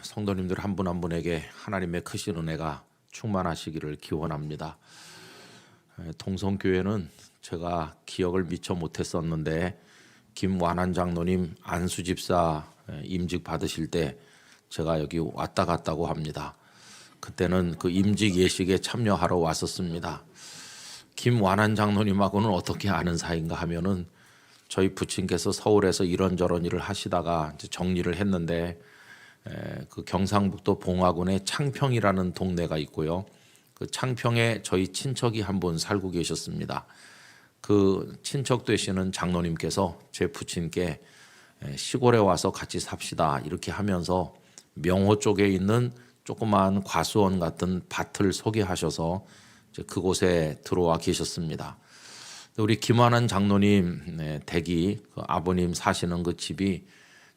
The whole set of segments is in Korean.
성도님들 한 분 한 분에게 하나님의 크신 은혜가 충만하시기를 기원합니다. 동성교회는 제가 기억을 미처 못했었는데 김완한 장로님 안수집사 임직 받으실 때 제가 여기 왔다 갔다고 합니다. 그때는 그 임직 예식에 참여하러 왔었습니다. 김완한 장로님하고는 어떻게 아는 사이인가 하면은 저희 부친께서 서울에서 이런저런 일을 하시다가 이제 정리를 했는데 그 경상북도 봉화군에 창평이라는 동네가 있고요. 그 창평에 저희 친척이 한 분 살고 계셨습니다. 그 친척 되시는 장로님께서 제 부친께 시골에 와서 같이 삽시다 이렇게 하면서 명호 쪽에 있는 조그마한 과수원 같은 밭을 소개하셔서 이제 그곳에 들어와 계셨습니다. 우리 김완한 장로님 댁이 그 아버님 사시는 그 집이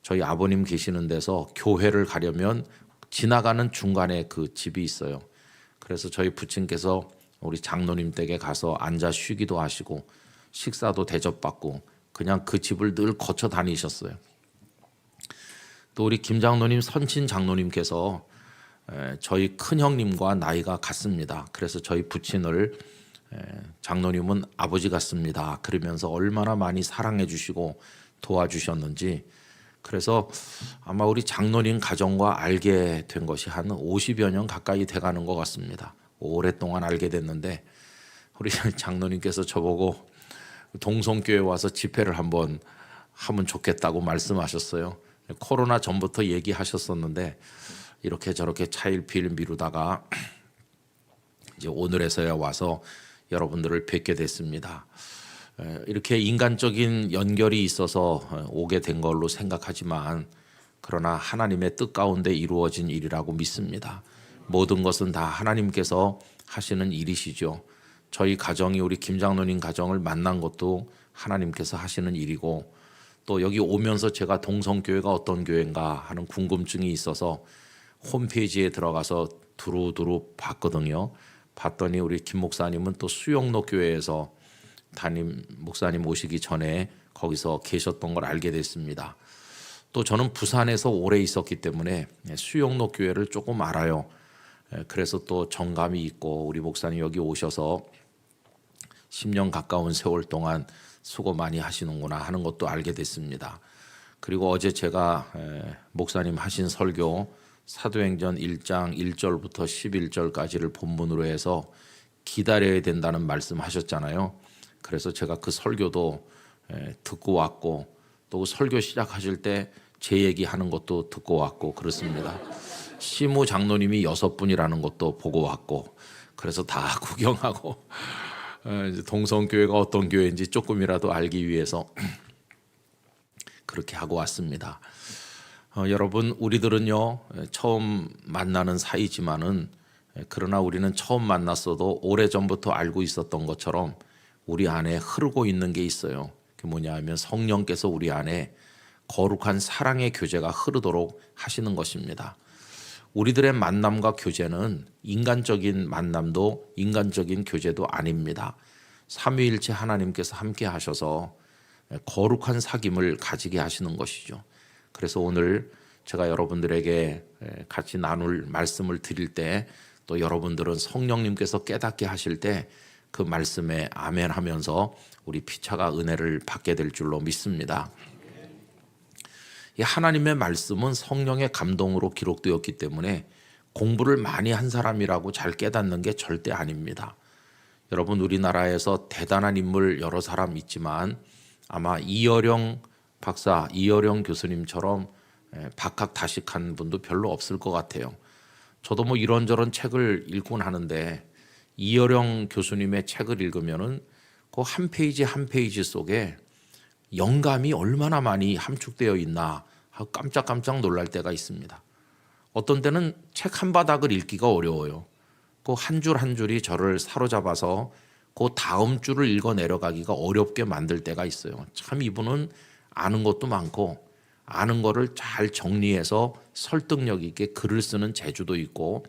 저희 아버님 계시는 데서 교회를 가려면 지나가는 중간에 그 집이 있어요. 그래서 저희 부친께서 우리 장로님 댁에 가서 앉아 쉬기도 하시고 식사도 대접받고 그냥 그 집을 늘 거쳐 다니셨어요. 또 우리 김 장로님 선친 장로님께서 저희 큰형님과 나이가 같습니다. 그래서 저희 부친을 장로님은 아버지 같습니다 그러면서 얼마나 많이 사랑해 주시고 도와주셨는지, 그래서 아마 우리 장로님 가정과 알게 된 것이 한 50여 년 가까이 돼가는 것 같습니다. 오랫동안 알게 됐는데 우리 장로님께서 저보고 동성교회 와서 집회를 한번 하면 좋겠다고 말씀하셨어요. 코로나 전부터 얘기하셨었는데 이렇게 저렇게 차일피일 미루다가 이제 오늘에서야 와서 여러분들을 뵙게 됐습니다. 이렇게 인간적인 연결이 있어서 오게 된 걸로 생각하지만 그러나 하나님의 뜻 가운데 이루어진 일이라고 믿습니다. 모든 것은 다 하나님께서 하시는 일이시죠. 저희 가정이 우리 김 장로님 가정을 만난 것도 하나님께서 하시는 일이고, 또 여기 오면서 제가 동성교회가 어떤 교회인가 하는 궁금증이 있어서 홈페이지에 들어가서 두루두루 봤거든요. 봤더니 우리 김 목사님은 또 수영로 교회에서 담임 목사님 오시기 전에 거기서 계셨던 걸 알게 됐습니다. 또 저는 부산에서 오래 있었기 때문에 수영로 교회를 조금 알아요. 그래서 또 정감이 있고 우리 목사님 여기 오셔서 10년 가까운 세월 동안 수고 많이 하시는구나 하는 것도 알게 됐습니다. 그리고 어제 제가 목사님 하신 설교 사도행전 1장 1절부터 11절까지를 본문으로 해서 기다려야 된다는 말씀하셨잖아요. 그래서 제가 그 설교도 듣고 왔고 또 설교 시작하실 때 제 얘기하는 것도 듣고 왔고 그렇습니다. 시무 장로님이 6분이라는 것도 보고 왔고 그래서 다 구경하고 동성교회가 어떤 교회인지 조금이라도 알기 위해서 그렇게 하고 왔습니다. 여러분, 우리들은요 처음 만나는 사이지만은 그러나 우리는 처음 만났어도 오래전부터 알고 있었던 것처럼 우리 안에 흐르고 있는 게 있어요. 그게 뭐냐 하면 성령께서 우리 안에 거룩한 사랑의 교제가 흐르도록 하시는 것입니다. 우리들의 만남과 교제는 인간적인 만남도 인간적인 교제도 아닙니다. 삼위일체 하나님께서 함께 하셔서 거룩한 사귐을 가지게 하시는 것이죠. 그래서 오늘 제가 여러분들에게 같이 나눌 말씀을 드릴 때 또 여러분들은 성령님께서 깨닫게 하실 때 그 말씀에 아멘 하면서 우리 피차가 은혜를 받게 될 줄로 믿습니다. 이 하나님의 말씀은 성령의 감동으로 기록되었기 때문에 공부를 많이 한 사람이라고 잘 깨닫는 게 절대 아닙니다. 여러분, 우리나라에서 대단한 인물 여러 사람 있지만 아마 이어령 박사, 이어령 교수님처럼 박학다식한 분도 별로 없을 것 같아요. 저도 뭐 이런저런 책을 읽곤 하는데 이어령 교수님의 책을 읽으면은 그 한 페이지 한 페이지 속에 영감이 얼마나 많이 함축되어 있나 하고 깜짝깜짝 놀랄 때가 있습니다. 어떤 때는 책 한 바닥을 읽기가 어려워요. 그 한 줄 한 줄이 저를 사로잡아서 그 다음 줄을 읽어 내려가기가 어렵게 만들 때가 있어요. 참 이분은 아는 것도 많고 아는 거를 잘 정리해서 설득력 있게 글을 쓰는 재주도 있고,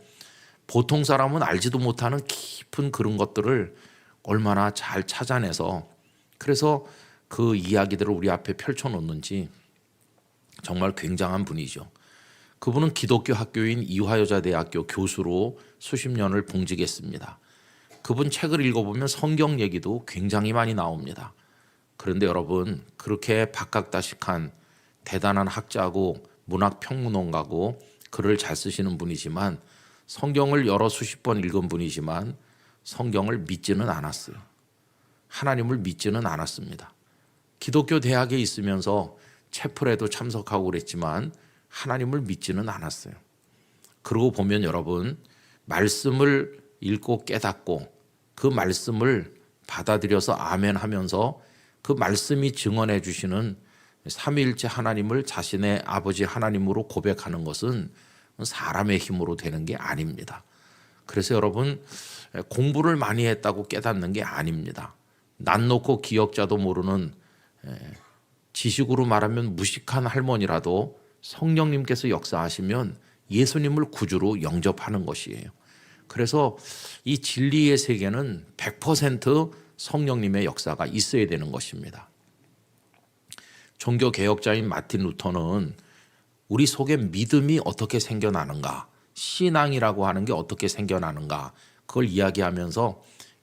보통 사람은 알지도 못하는 깊은 그런 것들을 얼마나 잘 찾아내서 그래서 그 이야기들을 우리 앞에 펼쳐놓는지 정말 굉장한 분이죠. 그분은 기독교 학교인 이화여자대학교 교수로 수십 년을 봉직했습니다. 그분 책을 읽어보면 성경 얘기도 굉장히 많이 나옵니다. 그런데 여러분, 그렇게 박학다식한 대단한 학자고 문학평론가고 글을 잘 쓰시는 분이지만, 성경을 여러 수십 번 읽은 분이지만 성경을 믿지는 않았어요. 하나님을 믿지는 않았습니다. 기독교 대학에 있으면서 채플에도 참석하고 그랬지만 하나님을 믿지는 않았어요. 그러고 보면 여러분, 말씀을 읽고 깨닫고 그 말씀을 받아들여서 아멘 하면서 그 말씀이 증언해 주시는 삼위일체 하나님을 자신의 아버지 하나님으로 고백하는 것은 사람의 힘으로 되는 게 아닙니다. 그래서 여러분, 공부를 많이 했다고 깨닫는 게 아닙니다. 낯 놓고 기억자도 모르는 지식으로 말하면 무식한 할머니라도 성령님께서 역사하시면 예수님을 구주로 영접하는 것이에요. 그래서 이 진리의 세계는 100% 성령님의 역사가 있어야 되는 것입니다. 종교개혁자인 마틴 루터는 우리 속에 믿음이 어떻게 생겨나는가, 신앙이라고 하는 게 어떻게 생겨나는가, 그걸 이야기하면서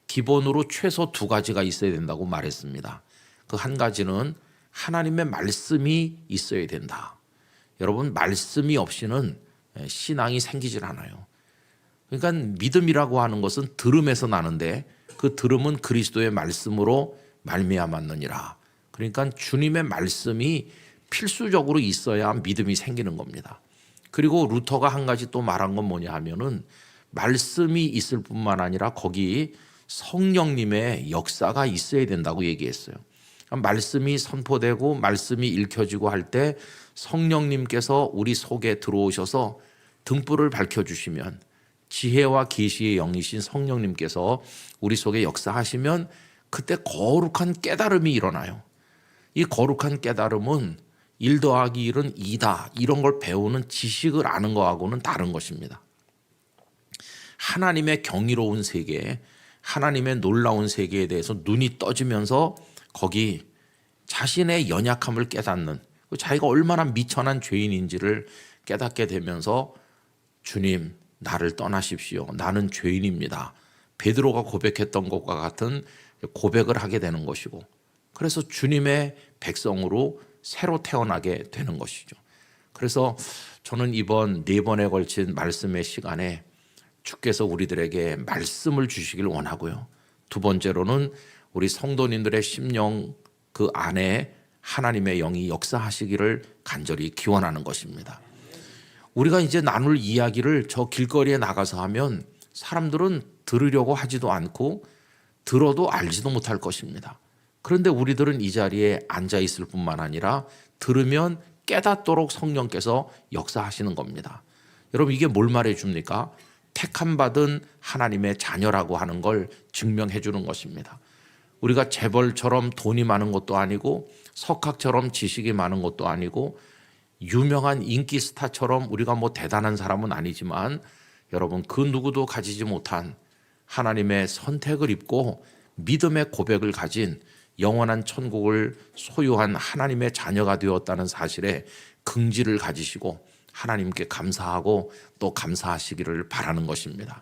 기본으로 최소 두 가지가 있어야 된다고 말했습니다. 그 한 가지는 하나님의 말씀이 있어야 된다. 여러분, 말씀이 없이는 신앙이 생기질 않아요. 그러니까 믿음이라고 하는 것은 들음에서 나는데 그 들음은 그리스도의 말씀으로 말미암았느니라. 그러니까 주님의 말씀이 필수적으로 있어야 믿음이 생기는 겁니다. 그리고 루터가 한 가지 또 말한 건 뭐냐 하면은 말씀이 있을 뿐만 아니라 거기 성령님의 역사가 있어야 된다고 얘기했어요. 말씀이 선포되고 말씀이 읽혀지고 할 때 성령님께서 우리 속에 들어오셔서 등불을 밝혀주시면, 지혜와 계시의 영이신 성령님께서 우리 속에 역사하시면 그때 거룩한 깨달음이 일어나요. 이 거룩한 깨달음은 1 더하기 1은 2다 이런 걸 배우는 지식을 아는 거하고는 다른 것입니다. 하나님의 경이로운 세계, 하나님의 놀라운 세계에 대해서 눈이 떠지면서 거기 자신의 연약함을 깨닫는, 자기가 얼마나 미천한 죄인인지를 깨닫게 되면서 주님, 나를 떠나십시오. 나는 죄인입니다. 베드로가 고백했던 것과 같은 고백을 하게 되는 것이고, 그래서 주님의 백성으로 새로 태어나게 되는 것이죠. 그래서 저는 이번 4번에 걸친 말씀의 시간에 주께서 우리들에게 말씀을 주시길 원하고요. 두 번째로는 우리 성도님들의 심령 그 안에 하나님의 영이 역사하시기를 간절히 기원하는 것입니다. 우리가 이제 나눌 이야기를 저 길거리에 나가서 하면 사람들은 들으려고 하지도 않고 들어도 알지도 못할 것입니다. 그런데 우리들은 이 자리에 앉아 있을 뿐만 아니라 들으면 깨닫도록 성령께서 역사하시는 겁니다. 여러분, 이게 뭘 말해 줍니까? 택함 받은 하나님의 자녀라고 하는 걸 증명해 주는 것입니다. 우리가 재벌처럼 돈이 많은 것도 아니고 석학처럼 지식이 많은 것도 아니고 유명한 인기 스타처럼 우리가 뭐 대단한 사람은 아니지만 여러분, 그 누구도 가지지 못한 하나님의 선택을 입고 믿음의 고백을 가진 영원한 천국을 소유한 하나님의 자녀가 되었다는 사실에 긍지를 가지시고 하나님께 감사하고 또 감사하시기를 바라는 것입니다.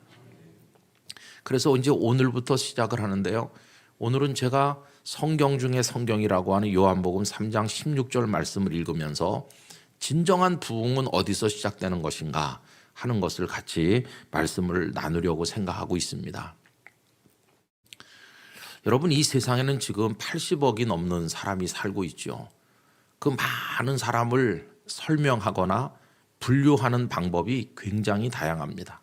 그래서 이제 오늘부터 시작을 하는데요. 오늘은 제가 성경 중에 성경이라고 하는 요한복음 3장 16절 말씀을 읽으면서 진정한 부흥은 어디서 시작되는 것인가 하는 것을 같이 말씀을 나누려고 생각하고 있습니다. 여러분, 이 세상에는 지금 80억이 넘는 사람이 살고 있죠. 그 많은 사람을 설명하거나 분류하는 방법이 굉장히 다양합니다.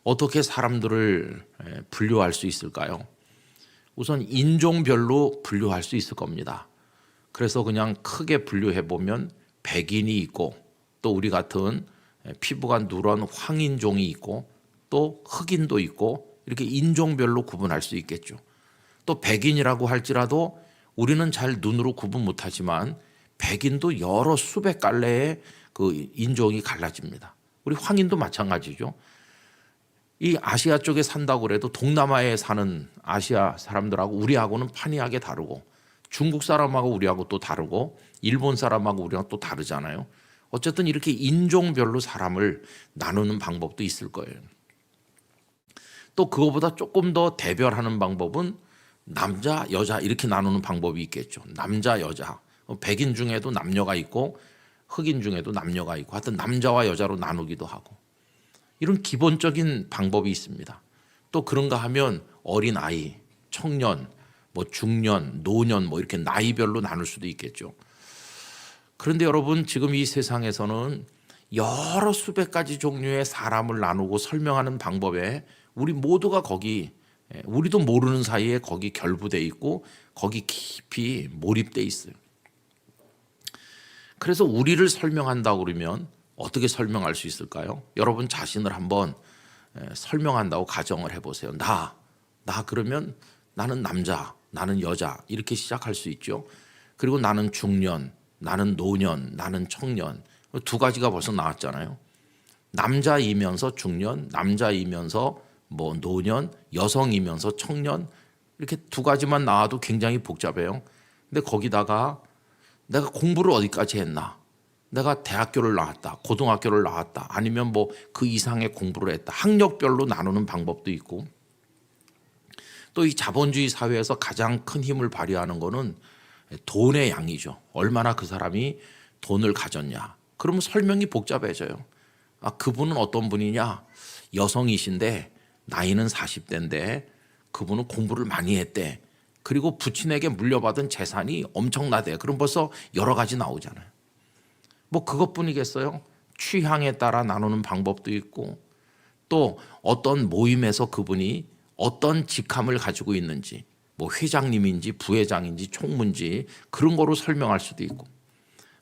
어떻게 사람들을 분류할 수 있을까요? 우선 인종별로 분류할 수 있을 겁니다. 그래서 그냥 크게 분류해 보면 백인이 있고, 또 우리 같은 피부가 누런 황인종이 있고, 또 흑인도 있고, 이렇게 인종별로 구분할 수 있겠죠. 또 백인이라고 할지라도 우리는 잘 눈으로 구분 못하지만 백인도 여러 수백 갈래의 그 인종이 갈라집니다. 우리 황인도 마찬가지죠. 이 아시아 쪽에 산다고 그래도 동남아에 사는 아시아 사람들하고 우리하고는 판이하게 다르고, 중국 사람하고 우리하고 또 다르고, 일본 사람하고 우리하고 또 다르잖아요. 어쨌든 이렇게 인종별로 사람을 나누는 방법도 있을 거예요. 또 그거보다 조금 더 대별하는 방법은 남자, 여자 이렇게 나누는 방법이 있겠죠. 남자, 여자. 백인 중에도 남녀가 있고 흑인 중에도 남녀가 있고 하여튼 남자와 여자로 나누기도 하고 이런 기본적인 방법이 있습니다. 또 그런가 하면 어린아이, 청년, 뭐 중년, 노년 뭐 이렇게 나이별로 나눌 수도 있겠죠. 그런데 여러분 지금 이 세상에서는 여러 수백 가지 종류의 사람을 나누고 설명하는 방법에 우리 모두가 거기 우리도 모르는 사이에 거기 결부돼 있고 거기 깊이 몰입돼 있어요. 그래서 우리를 설명한다고 그러면 어떻게 설명할 수 있을까요? 여러분 자신을 한번 설명한다고 가정을 해보세요. 나 그러면 나는 남자, 나는 여자 이렇게 시작할 수 있죠. 그리고 나는 중년, 나는 노년, 나는 청년 두 가지가 벌써 나왔잖아요. 남자이면서 중년, 남자이면서 뭐 노년, 여성이면서 청년 이렇게 두 가지만 나와도 굉장히 복잡해요. 근데 거기다가 내가 공부를 어디까지 했나? 내가 대학교를 나왔다, 고등학교를 나왔다, 아니면 뭐 그 이상의 공부를 했다. 학력별로 나누는 방법도 있고 또 이 자본주의 사회에서 가장 큰 힘을 발휘하는 거는 돈의 양이죠. 얼마나 그 사람이 돈을 가졌냐. 그러면 설명이 복잡해져요. 아, 그분은 어떤 분이냐? 여성이신데 나이는 40대인데 그분은 공부를 많이 했대. 그리고 부친에게 물려받은 재산이 엄청나대. 그럼 벌써 여러 가지 나오잖아요. 뭐 그것뿐이겠어요? 취향에 따라 나누는 방법도 있고 또 어떤 모임에서 그분이 어떤 직함을 가지고 있는지 뭐 회장님인지 부회장인지 총무인지 그런 거로 설명할 수도 있고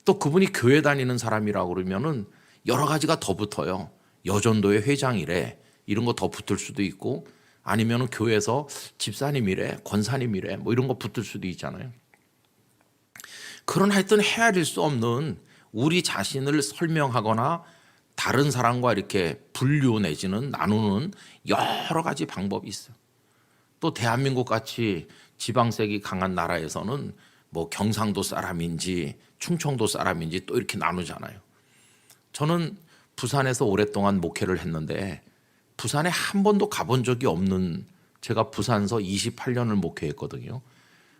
또 그분이 교회 다니는 사람이라고 그러면은 여러 가지가 더 붙어요. 여전도의 회장이래 이런 거 더 붙을 수도 있고 아니면 교회에서 집사님이래 권사님이래 뭐 이런 거 붙을 수도 있잖아요. 그런 하여튼 헤아릴 수 없는 우리 자신을 설명하거나 다른 사람과 이렇게 분류 내지는 나누는 여러 가지 방법이 있어요. 또 대한민국 같이 지방색이 강한 나라에서는 뭐 경상도 사람인지 충청도 사람인지 또 이렇게 나누잖아요. 저는 부산에서 오랫동안 목회를 했는데 부산에 한 번도 가본 적이 없는 제가 부산서 28년을 목회했거든요.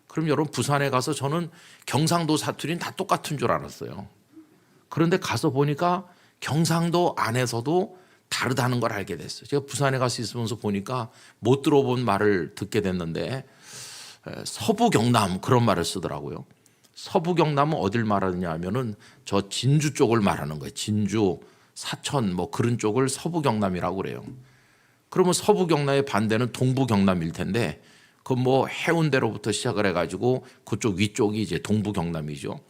그럼 여러분 부산에 가서 저는 경상도 사투리는 다 똑같은 줄 알았어요. 그런데 가서 보니까 경상도 안에서도 다르다는 걸 알게 됐어요. 제가 부산에 가서 있으면서 보니까 못 들어본 말을 듣게 됐는데 서부 경남 그런 말을 쓰더라고요. 서부 경남은 어딜 말하느냐 하면은 저 진주 쪽을 말하는 거예요. 진주, 사천 뭐 그런 쪽을 서부 경남이라고 그래요. 그러면 서부 경남의 반대는 동부 경남일 텐데 그 뭐 해운대로부터 시작을 해가지고 그쪽 위쪽이 이제 동부 경남이죠.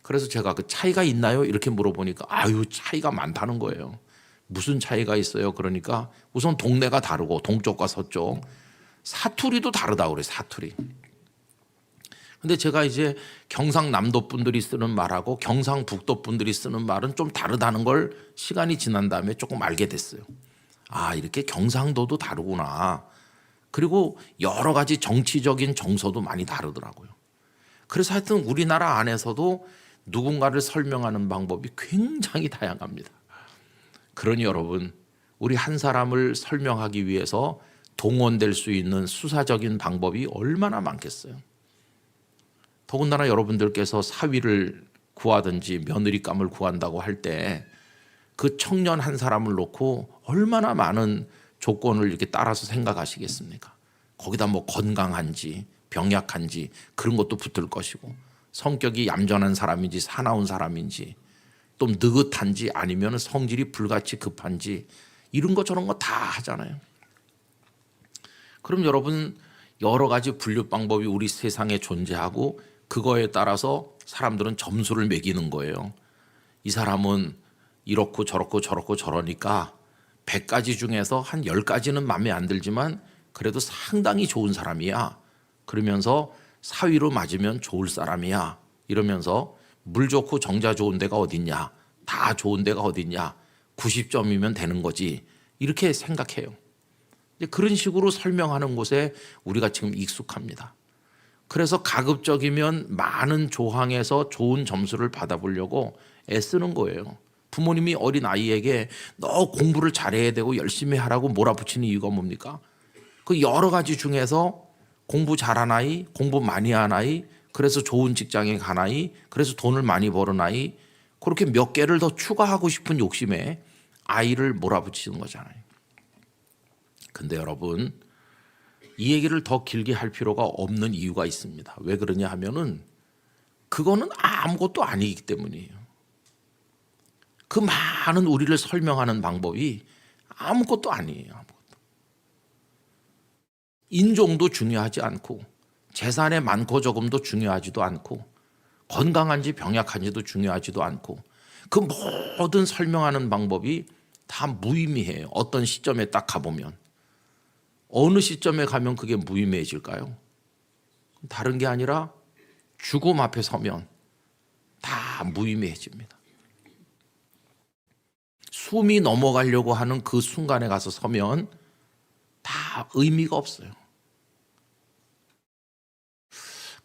그래서 제가 그 차이가 있나요? 이렇게 물어보니까 아유 차이가 많다는 거예요. 무슨 차이가 있어요? 그러니까 우선 동네가 다르고 동쪽과 서쪽 사투리도 다르다고 그래요. 사투리. 근데 제가 이제 경상남도 분들이 쓰는 말하고 경상북도 분들이 쓰는 말은 좀 다르다는 걸 시간이 지난 다음에 조금 알게 됐어요. 아 이렇게 경상도도 다르구나. 그리고 여러 가지 정치적인 정서도 많이 다르더라고요. 그래서 하여튼 우리나라 안에서도 누군가를 설명하는 방법이 굉장히 다양합니다. 그러니 여러분 우리 한 사람을 설명하기 위해서 동원될 수 있는 수사적인 방법이 얼마나 많겠어요. 더군다나 여러분들께서 사위를 구하든지 며느리감을 구한다고 할 때 그 청년 한 사람을 놓고 얼마나 많은 조건을 이렇게 따라서 생각하시겠습니까? 거기다 뭐 건강한지 병약한지 그런 것도 붙을 것이고 성격이 얌전한 사람인지 사나운 사람인지 또 느긋한지 아니면 성질이 불같이 급한지 이런 것 저런 거 다 하잖아요. 그럼 여러분 여러 가지 분류 방법이 우리 세상에 존재하고 그거에 따라서 사람들은 점수를 매기는 거예요. 이 사람은 이렇고 저렇고 저렇고 저러니까 100가지 중에서 한 10가지는 마음에 안 들지만 그래도 상당히 좋은 사람이야. 그러면서 사위로 맞으면 좋을 사람이야. 이러면서 물 좋고 정자 좋은 데가 어딨냐. 다 좋은 데가 어딨냐. 90점이면 되는 거지. 이렇게 생각해요. 그런 식으로 설명하는 곳에 우리가 지금 익숙합니다. 그래서 가급적이면 많은 조항에서 좋은 점수를 받아보려고 애쓰는 거예요. 부모님이 어린 아이에게 너 공부를 잘해야 되고 열심히 하라고 몰아붙이는 이유가 뭡니까? 그 여러 가지 중에서 공부 잘한 아이, 공부 많이 한 아이, 그래서 좋은 직장에 간 아이, 그래서 돈을 많이 버는 아이, 그렇게 몇 개를 더 추가하고 싶은 욕심에 아이를 몰아붙이는 거잖아요. 근데 여러분, 이 얘기를 더 길게 할 필요가 없는 이유가 있습니다. 왜 그러냐 하면은 그거는 아무것도 아니기 때문이에요. 그 많은 우리를 설명하는 방법이 아무것도 아니에요. 아무것도. 인종도 중요하지 않고 재산의 많고 적음도 중요하지도 않고 건강한지 병약한지도 중요하지도 않고 그 모든 설명하는 방법이 다 무의미해요. 어떤 시점에 딱 가보면. 어느 시점에 가면 그게 무의미해질까요? 다른 게 아니라 죽음 앞에 서면 다 무의미해집니다. 숨이 넘어가려고 하는 그 순간에 가서 서면 다 의미가 없어요.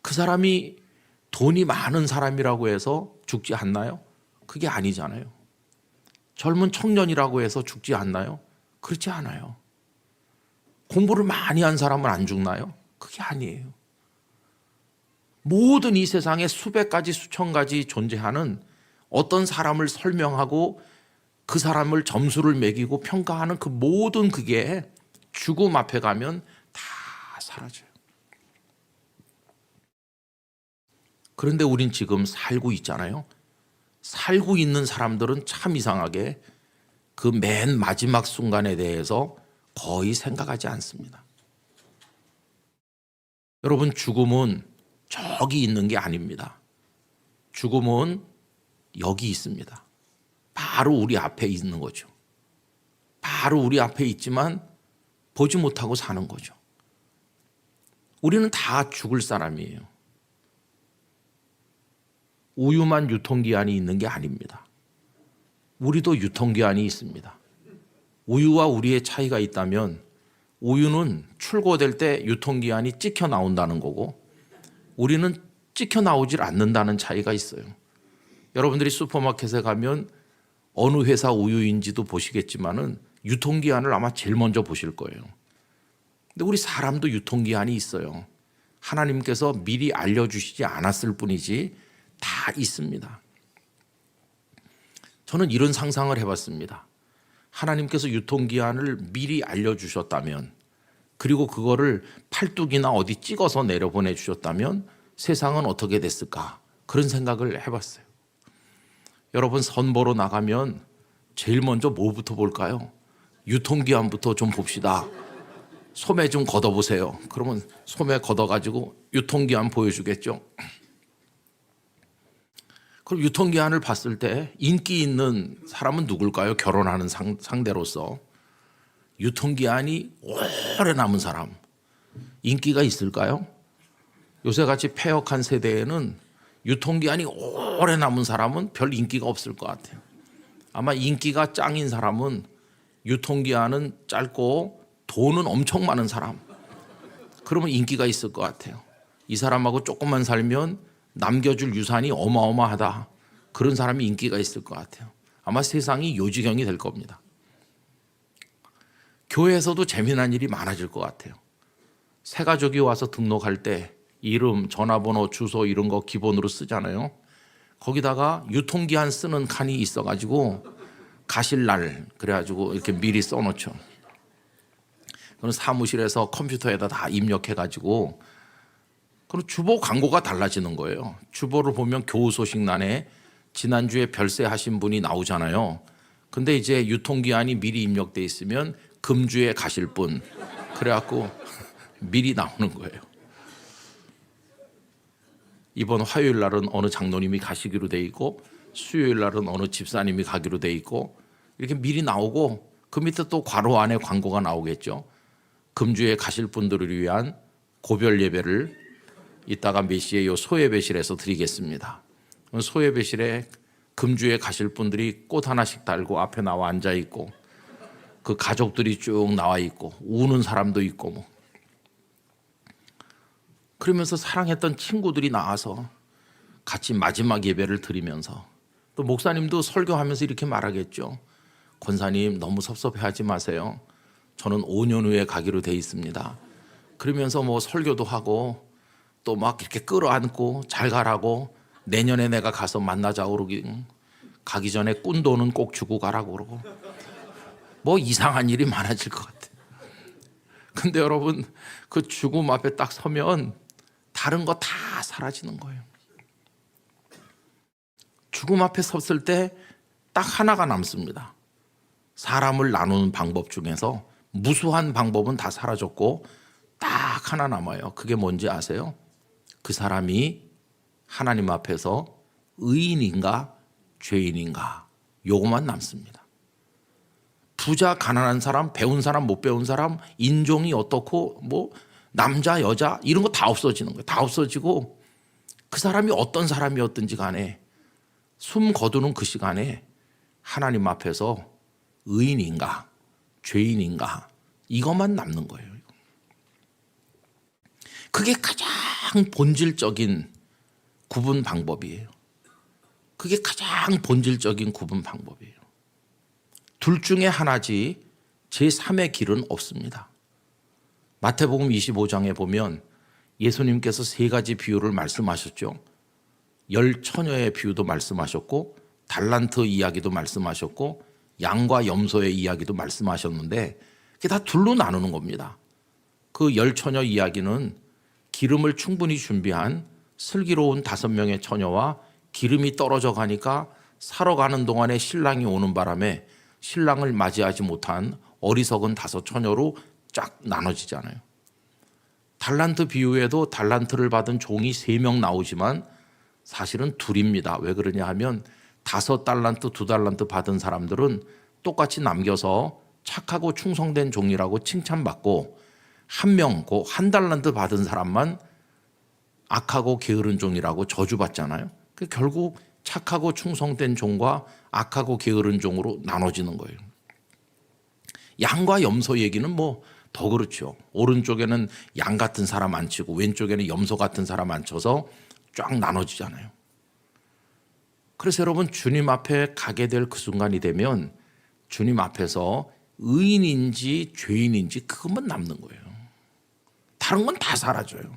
그 사람이 돈이 많은 사람이라고 해서 죽지 않나요? 그게 아니잖아요. 젊은 청년이라고 해서 죽지 않나요? 그렇지 않아요. 공부를 많이 한 사람은 안 죽나요? 그게 아니에요. 모든 이 세상에 수백 가지 수천 가지 존재하는 어떤 사람을 설명하고 그 사람을 점수를 매기고 평가하는 그 모든 그게 죽음 앞에 가면 다 사라져요. 그런데 우린 지금 살고 있잖아요. 살고 있는 사람들은 참 이상하게 그 맨 마지막 순간에 대해서 거의 생각하지 않습니다. 여러분, 죽음은 저기 있는 게 아닙니다. 죽음은 여기 있습니다. 바로 우리 앞에 있는 거죠. 바로 우리 앞에 있지만 보지 못하고 사는 거죠. 우리는 다 죽을 사람이에요. 우유만 유통기한이 있는 게 아닙니다. 우리도 유통기한이 있습니다. 우유와 우리의 차이가 있다면 우유는 출고될 때 유통기한이 찍혀 나온다는 거고 우리는 찍혀 나오질 않는다는 차이가 있어요. 여러분들이 슈퍼마켓에 가면 어느 회사 우유인지도 보시겠지만은 유통기한을 아마 제일 먼저 보실 거예요. 근데 우리 사람도 유통기한이 있어요. 하나님께서 미리 알려주시지 않았을 뿐이지 다 있습니다. 저는 이런 상상을 해봤습니다. 하나님께서 유통기한을 미리 알려주셨다면 그리고 그거를 팔뚝이나 어디 찍어서 내려보내 주셨다면 세상은 어떻게 됐을까? 그런 생각을 해봤어요. 여러분, 선보러 나가면 제일 먼저 뭐부터 볼까요? 유통기한부터 좀 봅시다. 소매 좀 걷어보세요. 그러면 소매 걷어가지고 유통기한 보여주겠죠. 그럼 유통기한을 봤을 때 인기 있는 사람은 누굴까요? 결혼하는 상대로서 유통기한이 오래 남은 사람, 인기가 있을까요? 요새같이 폐역한 세대에는 유통기한이 오래 남은 사람은 별 인기가 없을 것 같아요. 아마 인기가 짱인 사람은 유통기한은 짧고 돈은 엄청 많은 사람, 그러면 인기가 있을 것 같아요. 이 사람하고 조금만 살면 남겨줄 유산이 어마어마하다, 그런 사람이 인기가 있을 것 같아요. 아마 세상이 요지경이 될 겁니다. 교회에서도 재미난 일이 많아질 것 같아요. 새 가족이 와서 등록할 때 이름, 전화번호, 주소 이런 거 기본으로 쓰잖아요. 거기다가 유통기한 쓰는 칸이 있어가지고 가실 날 그래가지고 이렇게 미리 써놓죠. 그럼 사무실에서 컴퓨터에다 다 입력해가지고 그럼 주보 광고가 달라지는 거예요. 주보를 보면 교우 소식란에 지난주에 별세하신 분이 나오잖아요. 근데 이제 유통기한이 미리 입력돼 있으면 금주에 가실 분, 그래갖고 미리 나오는 거예요. 이번 화요일 날은 어느 장로님이 가시기로 돼 있고 수요일 날은 어느 집사님이 가기로 돼 있고 이렇게 미리 나오고 그 밑에 또 괄호 안에 광고가 나오겠죠. 금주에 가실 분들을 위한 고별 예배를 이따가 몇 시에 요 소예배실에서 드리겠습니다. 소예배실에 금주에 가실 분들이 꽃 하나씩 달고 앞에 나와 앉아 있고 그 가족들이 쭉 나와 있고 우는 사람도 있고 뭐 그러면서 사랑했던 친구들이 나와서 같이 마지막 예배를 드리면서 또 목사님도 설교하면서 이렇게 말하겠죠. 권사님 너무 섭섭해하지 마세요. 저는 5년 후에 가기로 돼 있습니다. 그러면서 뭐 설교도 하고 또 막 이렇게 끌어안고 잘 가라고, 내년에 내가 가서 만나자고 그러기, 가기 전에 꾼돈은 꼭 주고 가라고 그러고, 뭐 이상한 일이 많아질 것 같아요. 근데 여러분, 그 죽음 앞에 딱 서면 다른 거 다 사라지는 거예요. 죽음 앞에 섰을 때 딱 하나가 남습니다. 사람을 나누는 방법 중에서 무수한 방법은 다 사라졌고 딱 하나 남아요. 그게 뭔지 아세요? 그 사람이 하나님 앞에서 의인인가 죄인인가, 요것만 남습니다. 부자 가난한 사람, 배운 사람 못 배운 사람, 인종이 어떻고 뭐 남자 여자 이런 거 다 없어지는 거예요. 다 없어지고 그 사람이 어떤 사람이었든지 간에 숨 거두는 그 시간에 하나님 앞에서 의인인가 죄인인가 이것만 남는 거예요. 그게 가장 본질적인 구분 방법이에요. 그게 가장 본질적인 구분 방법이에요. 둘 중에 하나지 제3의 길은 없습니다. 마태복음 25장에 보면 예수님께서 세 가지 비유를 말씀하셨죠. 열 처녀의 비유도 말씀하셨고 달란트 이야기도 말씀하셨고 양과 염소의 이야기도 말씀하셨는데 그게 다 둘로 나누는 겁니다. 그 열 처녀 이야기는 기름을 충분히 준비한 슬기로운 5명의 처녀와 기름이 떨어져 가니까 사러 가는 동안에 신랑이 오는 바람에 신랑을 맞이하지 못한 어리석은 5 처녀로 쫙 나눠지잖아요. 달란트 비유에도 달란트를 받은 종이 3명 나오지만 사실은 둘입니다. 왜 그러냐 하면 5달란트, 2달란트 받은 사람들은 똑같이 남겨서 착하고 충성된 종이라고 칭찬받고, 한 명, 그 1달란트 받은 사람만 악하고 게으른 종이라고 저주받잖아요. 결국 착하고 충성된 종과 악하고 게으른 종으로 나눠지는 거예요. 양과 염소 얘기는 뭐 더 그렇죠. 오른쪽에는 양 같은 사람 앉히고 왼쪽에는 염소 같은 사람 앉혀서 쫙 나눠지잖아요. 그래서 여러분, 주님 앞에 가게 될 그 순간이 되면 주님 앞에서 의인인지 죄인인지 그것만 남는 거예요. 다른 건 다 사라져요.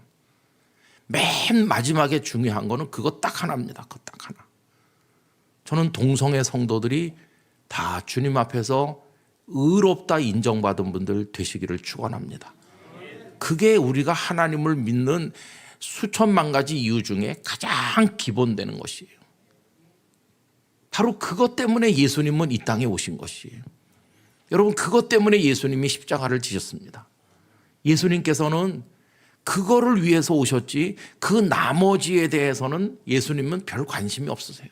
맨 마지막에 중요한 거는 그거 딱 하나입니다. 그거 딱 하나. 저는 동성애 성도들이 다 주님 앞에서 의롭다 인정받은 분들 되시기를 축원합니다. 그게 우리가 하나님을 믿는 수천만 가지 이유 중에 가장 기본되는 것이에요. 바로 그것 때문에 예수님은 이 땅에 오신 것이에요. 여러분, 그것 때문에 예수님이 십자가를 지셨습니다. 예수님께서는 그거를 위해서 오셨지 그 나머지에 대해서는 예수님은 별 관심이 없으세요.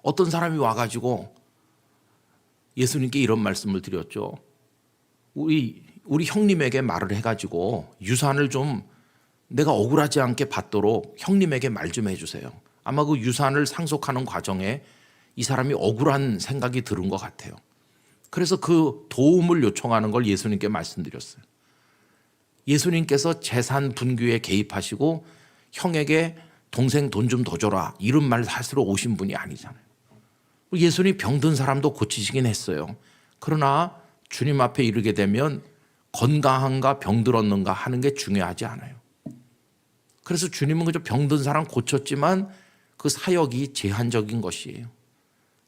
어떤 사람이 와가지고 예수님께 이런 말씀을 드렸죠. 우리 형님에게 말을 해가지고 유산을 좀 내가 억울하지 않게 받도록 형님에게 말 좀 해주세요. 아마 그 유산을 상속하는 과정에 이 사람이 억울한 생각이 들은 것 같아요. 그래서 그 도움을 요청하는 걸 예수님께 말씀드렸어요. 예수님께서 재산 분규에 개입하시고 형에게 동생 돈 좀 더 줘라 이런 말 하시러 오신 분이 아니잖아요. 예수님 병든 사람도 고치시긴 했어요. 그러나 주님 앞에 이르게 되면 건강한가 병들었는가 하는 게 중요하지 않아요. 그래서 주님은 그저 병든 사람 고쳤지만 그 사역이 제한적인 것이에요.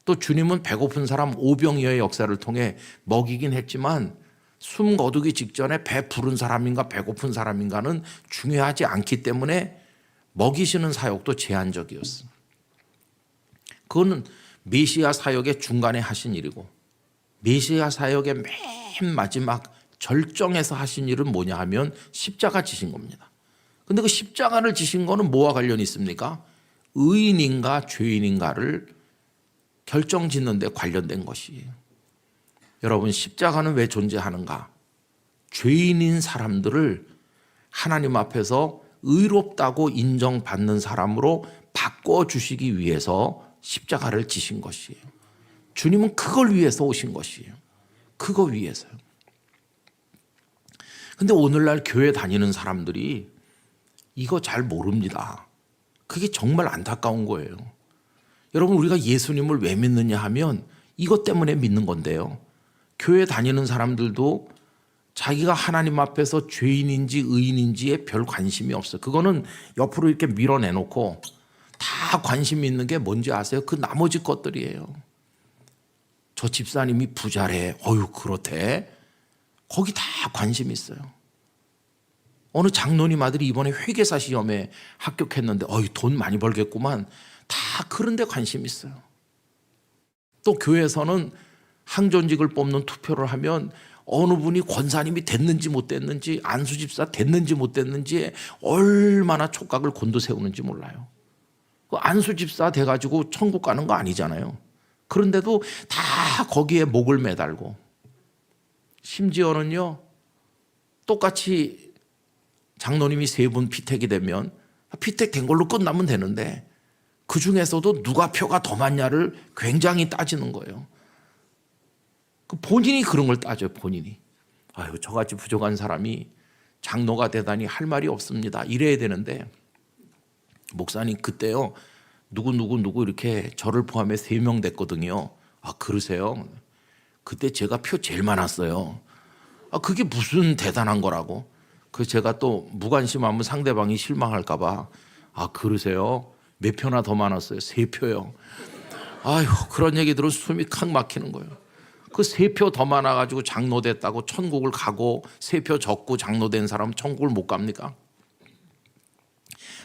또 주님은 배고픈 사람 오병이어의 역사를 통해 먹이긴 했지만 숨 거두기 직전에 배 부른 사람인가 배고픈 사람인가는 중요하지 않기 때문에 먹이시는 사역도 제한적이었어요. 그거는 메시아 사역의 중간에 하신 일이고, 메시아 사역의 맨 마지막 절정에서 하신 일은 뭐냐 하면 십자가 지신 겁니다. 근데 그 십자가를 지신 거는 뭐와 관련이 있습니까? 의인인가 죄인인가를 결정짓는 데 관련된 것이에요. 여러분, 십자가는 왜 존재하는가? 죄인인 사람들을 하나님 앞에서 의롭다고 인정받는 사람으로 바꿔주시기 위해서 십자가를 지신 것이에요. 주님은 그걸 위해서 오신 것이에요. 그거 위해서요. 근데 오늘날 교회 다니는 사람들이 이거 잘 모릅니다. 그게 정말 안타까운 거예요. 여러분, 우리가 예수님을 왜 믿느냐 하면 이것 때문에 믿는 건데요. 교회 다니는 사람들도 자기가 하나님 앞에서 죄인인지 의인인지에 별 관심이 없어요. 그거는 옆으로 이렇게 밀어내놓고 다 관심 있는 게 뭔지 아세요? 그 나머지 것들이에요. 저 집사님이 부자래. 어휴, 그렇대. 거기 다 관심 있어요. 어느 장로님 아들이 이번에 회계사 시험에 합격했는데 어휴, 돈 많이 벌겠구만. 다 그런 데 관심 있어요. 또 교회에서는 항존직을 뽑는 투표를 하면 어느 분이 권사님이 됐는지 못 됐는지, 안수집사 됐는지 못 됐는지에 얼마나 촉각을 곤두세우는지 몰라요. 그 안수집사 돼가지고 천국 가는 거 아니잖아요. 그런데도 다 거기에 목을 매달고, 심지어는요 똑같이 장로님이 3분 피택이 되면 피택 된 걸로 끝나면 되는데 그 중에서도 누가 표가 더 많냐를 굉장히 따지는 거예요. 그 본인이 그런 걸 따져요. 본인이. 아유, 저같이 부족한 사람이 장로가 되다니 할 말이 없습니다. 이래야 되는데, 목사님 그때요 누구 이렇게 저를 포함해 3명 됐거든요. 아, 그러세요? 그때 제가 표 제일 많았어요. 아, 그게 무슨 대단한 거라고. 그래서 제가 또 무관심하면 상대방이 실망할까 봐. 아, 그러세요? 몇 표나 더 많았어요? 3표요. 아유, 그런 얘기 들으면 숨이 칵 막히는 거예요. 그 3표 더 많아가지고 장로 됐다고 천국을 가고 3표 적고 장로 된 사람은 천국을 못 갑니까?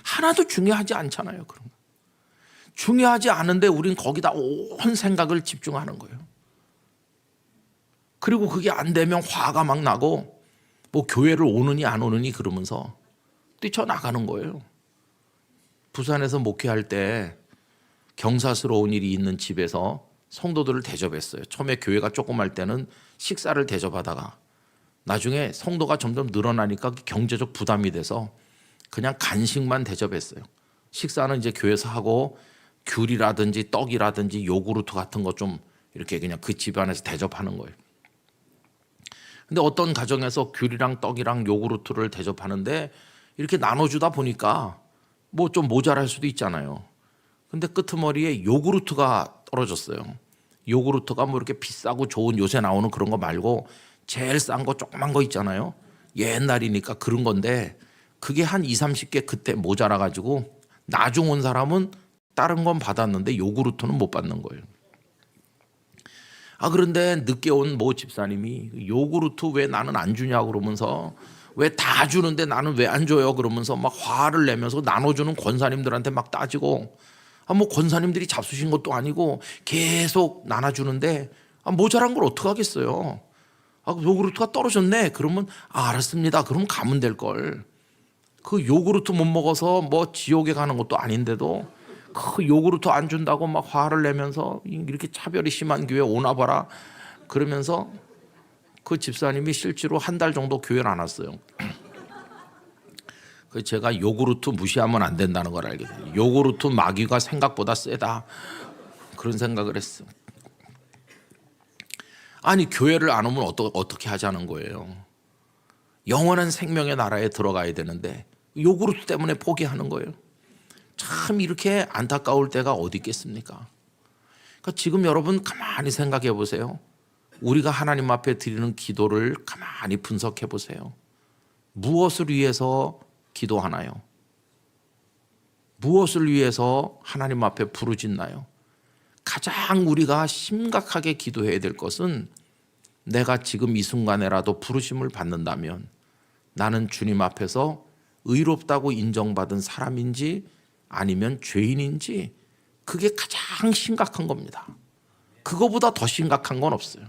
하나도 중요하지 않잖아요. 그런 거. 중요하지 않은데 우린 거기다 온 생각을 집중하는 거예요. 그리고 그게 안 되면 화가 막 나고 뭐 교회를 오느니 안 오느니 그러면서 뛰쳐나가는 거예요. 부산에서 목회할 때 경사스러운 일이 있는 집에서 성도들을 대접했어요. 처음에 교회가 조그말 때는 식사를 대접하다가 나중에 성도가 점점 늘어나니까 경제적 부담이 돼서 그냥 간식만 대접했어요. 식사는 이제 교회에서 하고 귤이라든지 떡이라든지 요구르트 같은 거 좀 이렇게 그냥 그 집안에서 대접하는 거예요. 근데 어떤 가정에서 귤이랑 떡이랑 요구르트를 대접하는데 이렇게 나눠주다 보니까 뭐 좀 모자랄 수도 있잖아요. 근데 끄트머리에 요구르트가 떨어졌어요. 요구르트가 뭐 이렇게 비싸고 좋은 요새 나오는 그런 거 말고 제일 싼 거 조그만 거 있잖아요. 옛날이니까 그런 건데 그게 한 20, 30개 그때 모자라 가지고 나중 온 사람은 다른 건 받았는데 요구르트는 못 받는 거예요. 아, 그런데 늦게 온 모 집사님이 요구르트 왜 나는 안 주냐 그러면서 왜 다 주는데 나는 왜 안 줘요 그러면서 막 화를 내면서 나눠주는 권사님들한테 막 따지고, 아, 뭐 권사님들이 잡수신 것도 아니고 계속 나눠주는데 모자란 걸 어떡하겠어요. 아, 요구르트가 떨어졌네 그러면 아, 알았습니다 그러면 가면 될 걸. 그 요구르트 못 먹어서 뭐 지옥에 가는 것도 아닌데도 그 요구르트 안 준다고 막 화를 내면서 이렇게 차별이 심한 교회 오나 봐라 그러면서 그 집사님이 실제로 한 달 정도 교회를 안 왔어요. 그래서 제가 요구르트 무시하면 안 된다는 걸 알게 돼요. 요구르트 마귀가 생각보다 세다 그런 생각을 했어요. 아니, 교회를 안 오면 어떻게 하자는 거예요. 영원한 생명의 나라에 들어가야 되는데 요구르트 때문에 포기하는 거예요. 참 이렇게 안타까울 때가 어디 있겠습니까? 그러니까 지금 여러분 가만히 생각해 보세요. 우리가 하나님 앞에 드리는 기도를 가만히 분석해 보세요. 무엇을 위해서 기도하나요? 무엇을 위해서 하나님 앞에 부르짖나요? 가장 우리가 심각하게 기도해야 될 것은 내가 지금 이 순간에라도 부르심을 받는다면 나는 주님 앞에서 의롭다고 인정받은 사람인지 아니면 죄인인지, 그게 가장 심각한 겁니다. 그거보다 더 심각한 건 없어요.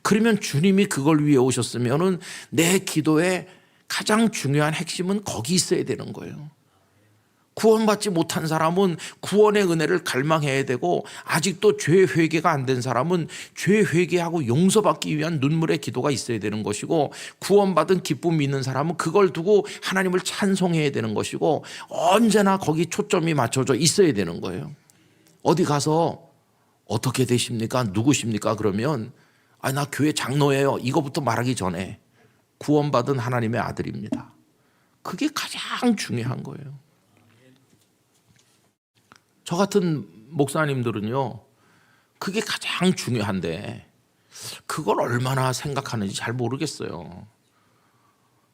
그러면 주님이 그걸 위해 오셨으면은 내 기도의 가장 중요한 핵심은 거기 있어야 되는 거예요. 구원받지 못한 사람은 구원의 은혜를 갈망해야 되고, 아직도 죄 회개가 안 된 사람은 죄 회개하고 용서받기 위한 눈물의 기도가 있어야 되는 것이고, 구원받은 기쁨이 있는 사람은 그걸 두고 하나님을 찬송해야 되는 것이고, 언제나 거기 초점이 맞춰져 있어야 되는 거예요. 어디 가서 어떻게 되십니까? 누구십니까? 그러면 아, 나 교회 장로예요. 이거부터 말하기 전에 구원받은 하나님의 아들입니다. 그게 가장 중요한 거예요. 저 같은 목사님들은요, 그게 가장 중요한데 그걸 얼마나 생각하는지 잘 모르겠어요.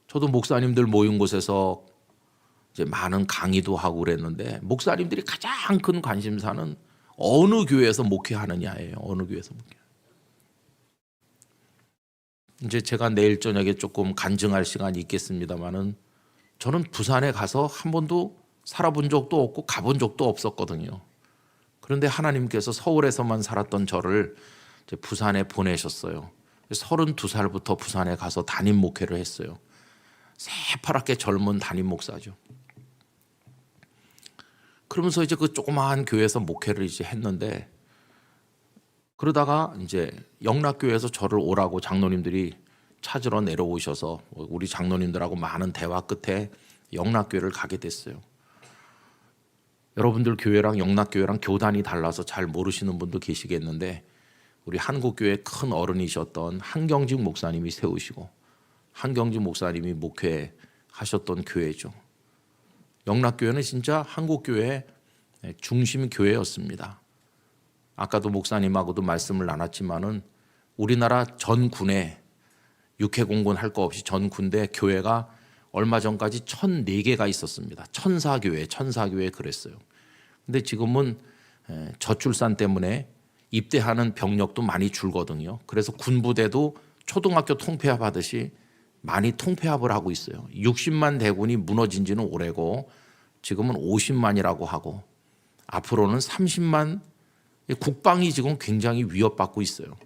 저도 목사님들 모인 곳에서 이제 많은 강의도 하고 그랬는데 목사님들이 가장 큰 관심사는 어느 교회에서 목회하느냐예요. 어느 교회에서 목회. 이제 제가 내일 저녁에 조금 간증할 시간이 있겠습니다만은 저는 부산에 가서 한 번도 살아본 적도 없고 가본 적도 없었거든요. 그런데 하나님께서 서울에서만 살았던 저를 이제 부산에 보내셨어요. 32살부터 부산에 가서 담임 목회를 했어요. 새파랗게 젊은 담임 목사죠. 그러면서 이제 그 조그마한 교회에서 목회를 이제 했는데, 그러다가 이제 영락교회에서 저를 오라고 장로님들이 찾으러 내려오셔서 우리 장로님들하고 많은 대화 끝에 영락교회를 가게 됐어요. 여러분들 교회랑 영락교회랑 교단이 달라서 잘 모르시는 분도 계시겠는데, 우리 한국교회 큰 어른이셨던 한경직 목사님이 세우시고 한경직 목사님이 목회하셨던 교회죠. 영락교회는 진짜 한국교회의 중심 교회였습니다. 아까도 목사님하고도 말씀을 나눴지만은 우리나라 전 군에 육해공군 할 거 없이 전 군대 교회가 얼마 전까지 1,004개가 있었습니다. 천사교회 그랬어요. 근데 지금은 저출산 때문에 입대하는 병력도 많이 줄거든요. 그래서 군부대도 초등학교 통폐합 하듯이 많이 통폐합을 하고 있어요. 60만 대군이 무너진 지는 오래고 지금은 50만이라고 하고 앞으로는 30만. 국방이 지금 굉장히 위협받고 있어요.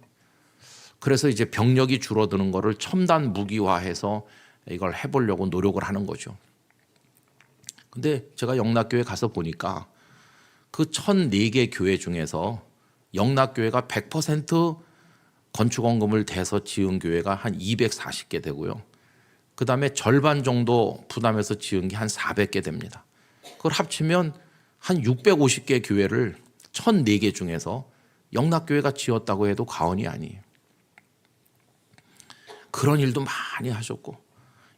그래서 이제 병력이 줄어드는 거를 첨단 무기화해서 이걸 해보려고 노력을 하는 거죠. 근데 제가 영락교회 가서 보니까 그 1,004개 교회 중에서 영락교회가 100% 건축원금을 대서 지은 교회가 한 240개 되고요. 그 다음에 절반 정도 부담해서 지은 게 한 400개 됩니다. 그걸 합치면 한 650개 교회를 1,004개 중에서 영락교회가 지었다고 해도 과언이 아니에요. 그런 일도 많이 하셨고,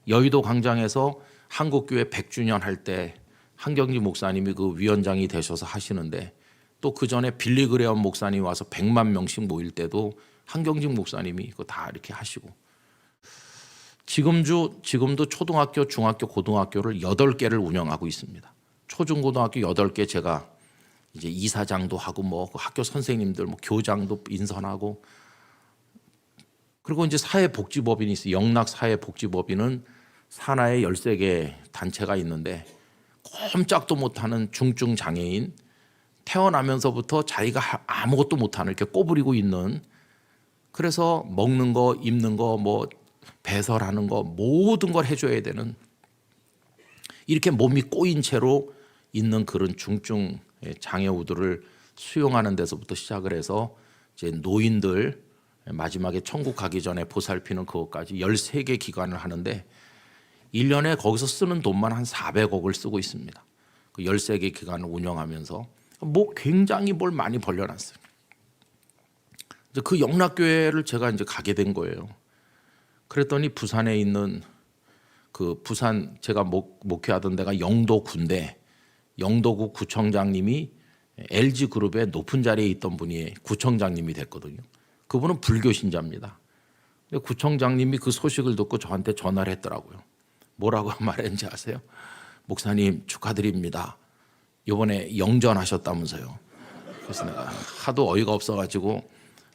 여의도 광장에서 한국교회 100주년 할 때 한경직 목사님이 그 위원장이 되셔서 하시는데, 또 그 전에 빌리그레엄 목사님이 와서 100만 명씩 모일 때도 한경직 목사님이 그거 다 이렇게 하시고, 지금도 초등학교, 중학교, 고등학교를 8개를 운영하고 있습니다. 초중고등학교 8개 제가 이제 이사장도 하고 뭐 학교 선생님들 뭐 교장도 인선하고, 그리고 이제 사회복지법인이 있어요. 영락사회복지법인은 산하에 13개 단체가 있는데 꼼짝도 못하는 중증 장애인, 태어나면서부터 자기가 아무것도 못하는 이렇게 꼬부리고 있는, 그래서 먹는 거, 입는 거, 뭐 배설하는 거 모든 걸 해줘야 되는, 이렇게 몸이 꼬인 채로 있는 그런 중증 장애우들을 수용하는 데서부터 시작을 해서 이제 노인들 마지막에 천국 가기 전에 보살피는 그것까지 13개 기관을 하는데 1년에 거기서 쓰는 돈만 한 400억을 쓰고 있습니다. 그 13개 기관을 운영하면서 뭐 굉장히 뭘 많이 벌려놨어요. 이제 그 영락교회를 제가 이제 가게 된 거예요. 그랬더니 부산에 있는 그 부산 제가 목회하던 데가 영도군데, 영도구 구청장님이 LG그룹의 높은 자리에 있던 분이 구청장님이 됐거든요. 그분은 불교 신자입니다. 근데 구청장님이 그 소식을 듣고 저한테 전화를 했더라고요. 뭐라고 말했는지 아세요? 목사님 축하드립니다. 이번에 영전하셨다면서요. 그래서 내가 하도 어이가 없어가지고,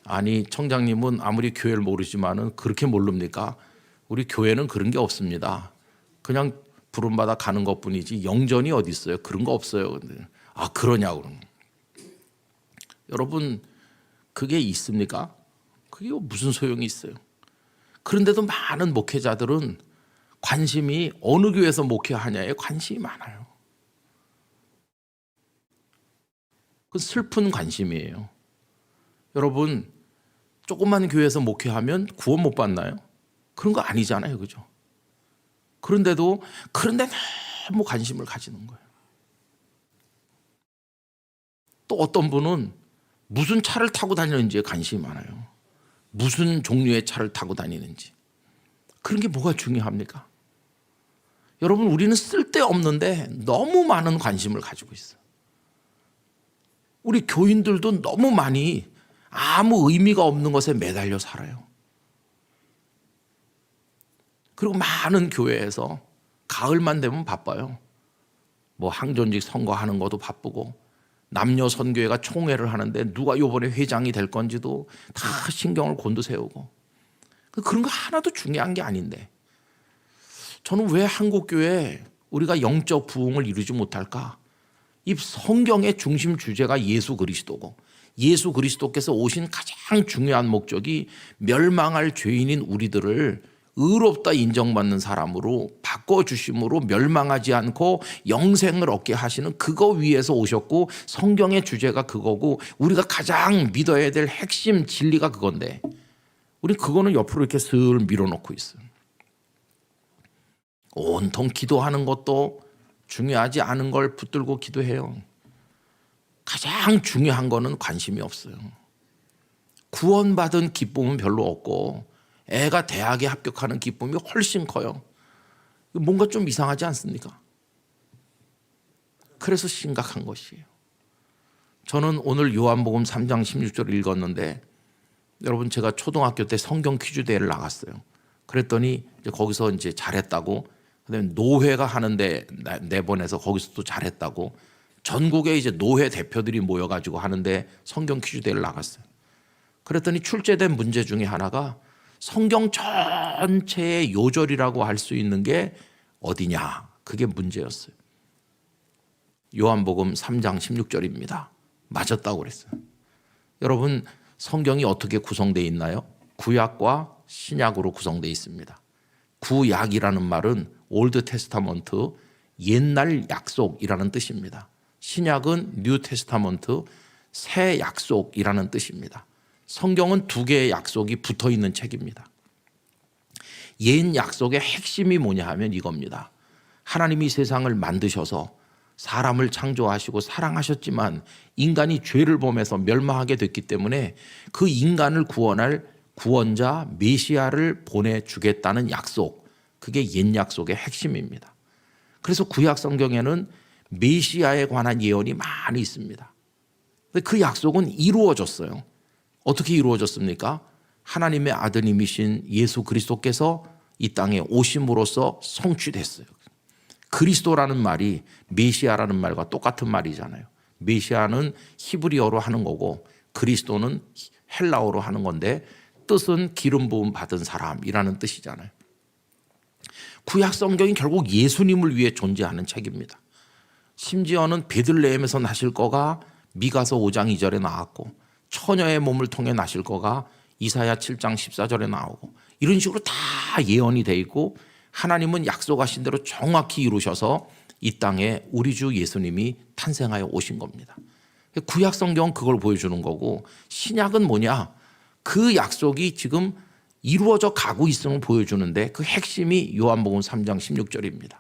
아니 청장님은 아무리 교회를 모르지만은 그렇게 모릅니까? 우리 교회는 그런 게 없습니다. 그냥 부름받아 가는 것뿐이지 영전이 어디 있어요? 그런 거 없어요. 근데 아 그러냐고. 여러분 그게 있습니까? 그게 무슨 소용이 있어요? 그런데도 많은 목회자들은 관심이 어느 교회에서 목회하냐에 관심이 많아요. 그 슬픈 관심이에요. 여러분 조그만 교회에서 목회하면 구원 못 받나요? 그런 거 아니잖아요, 그죠? 그런데 너무 관심을 가지는 거예요. 또 어떤 분은 무슨 차를 타고 다니는지에 관심이 많아요. 무슨 종류의 차를 타고 다니는지. 그런 게 뭐가 중요합니까? 여러분 우리는 쓸데없는데 너무 많은 관심을 가지고 있어요. 우리 교인들도 너무 많이 아무 의미가 없는 것에 매달려 살아요. 그리고 많은 교회에서 가을만 되면 바빠요. 뭐 항존직 선거하는 것도 바쁘고, 남녀 선교회가 총회를 하는데 누가 이번에 회장이 될 건지도 다 신경을 곤두세우고, 그런 거 하나도 중요한 게 아닌데 저는 왜 한국교회 우리가 영적 부흥을 이루지 못할까? 이 성경의 중심 주제가 예수 그리스도고, 예수 그리스도께서 오신 가장 중요한 목적이 멸망할 죄인인 우리들을 의롭다 인정받는 사람으로 바꿔주심으로 멸망하지 않고 영생을 얻게 하시는 그거 위에서 오셨고, 성경의 주제가 그거고, 우리가 가장 믿어야 될 핵심 진리가 그건데 우리 그거는 옆으로 이렇게 슬 밀어놓고 있어요. 온통 기도하는 것도 중요하지 않은 걸 붙들고 기도해요. 가장 중요한 거는 관심이 없어요. 구원받은 기쁨은 별로 없고 애가 대학에 합격하는 기쁨이 훨씬 커요. 뭔가 좀 이상하지 않습니까? 그래서 심각한 것이에요. 저는 오늘 요한복음 3장 16절을 읽었는데, 여러분 제가 초등학교 때 성경 퀴즈 대회를 나갔어요. 그랬더니 이제 거기서 이제 잘했다고, 그다음에 노회가 하는데 내보내서 거기서 또 잘했다고, 전국에 이제 노회 대표들이 모여가지고 하는데 성경 퀴즈 대회를 나갔어요. 그랬더니 출제된 문제 중에 하나가 성경 전체의 요절이라고 할 수 있는 게 어디냐, 그게 문제였어요. 요한복음 3장 16절입니다. 맞았다고 그랬어요. 여러분 성경이 어떻게 구성되어 있나요? 구약과 신약으로 구성되어 있습니다. 구약이라는 말은 올드 테스타먼트, 옛날 약속이라는 뜻입니다. 신약은 뉴 테스타먼트, 새 약속이라는 뜻입니다. 성경은 두 개의 약속이 붙어 있는 책입니다. 옛 약속의 핵심이 뭐냐 하면 이겁니다. 하나님이 세상을 만드셔서 사람을 창조하시고 사랑하셨지만 인간이 죄를 범해서 멸망하게 됐기 때문에 그 인간을 구원할 구원자 메시아를 보내주겠다는 약속, 그게 옛 약속의 핵심입니다. 그래서 구약 성경에는 메시아에 관한 예언이 많이 있습니다. 근데 그 약속은 이루어졌어요. 어떻게 이루어졌습니까? 하나님의 아드님이신 예수 그리스도께서 이 땅에 오심으로써 성취됐어요. 그리스도라는 말이 메시아라는 말과 똑같은 말이잖아요. 메시아는 히브리어로 하는 거고 그리스도는 헬라어로 하는 건데 뜻은 기름 부음 받은 사람이라는 뜻이잖아요. 구약 성경이 결국 예수님을 위해 존재하는 책입니다. 심지어는 베들레헴에서 나실 거가 미가서 5장 2절에 나왔고, 처녀의 몸을 통해 나실 거가 이사야 7장 14절에 나오고, 이런 식으로 다 예언이 돼 있고 하나님은 약속하신 대로 정확히 이루셔서 이 땅에 우리 주 예수님이 탄생하여 오신 겁니다. 구약 성경은 그걸 보여주는 거고, 신약은 뭐냐? 그 약속이 지금 이루어져 가고 있음을 보여주는데 그 핵심이 요한복음 3장 16절입니다.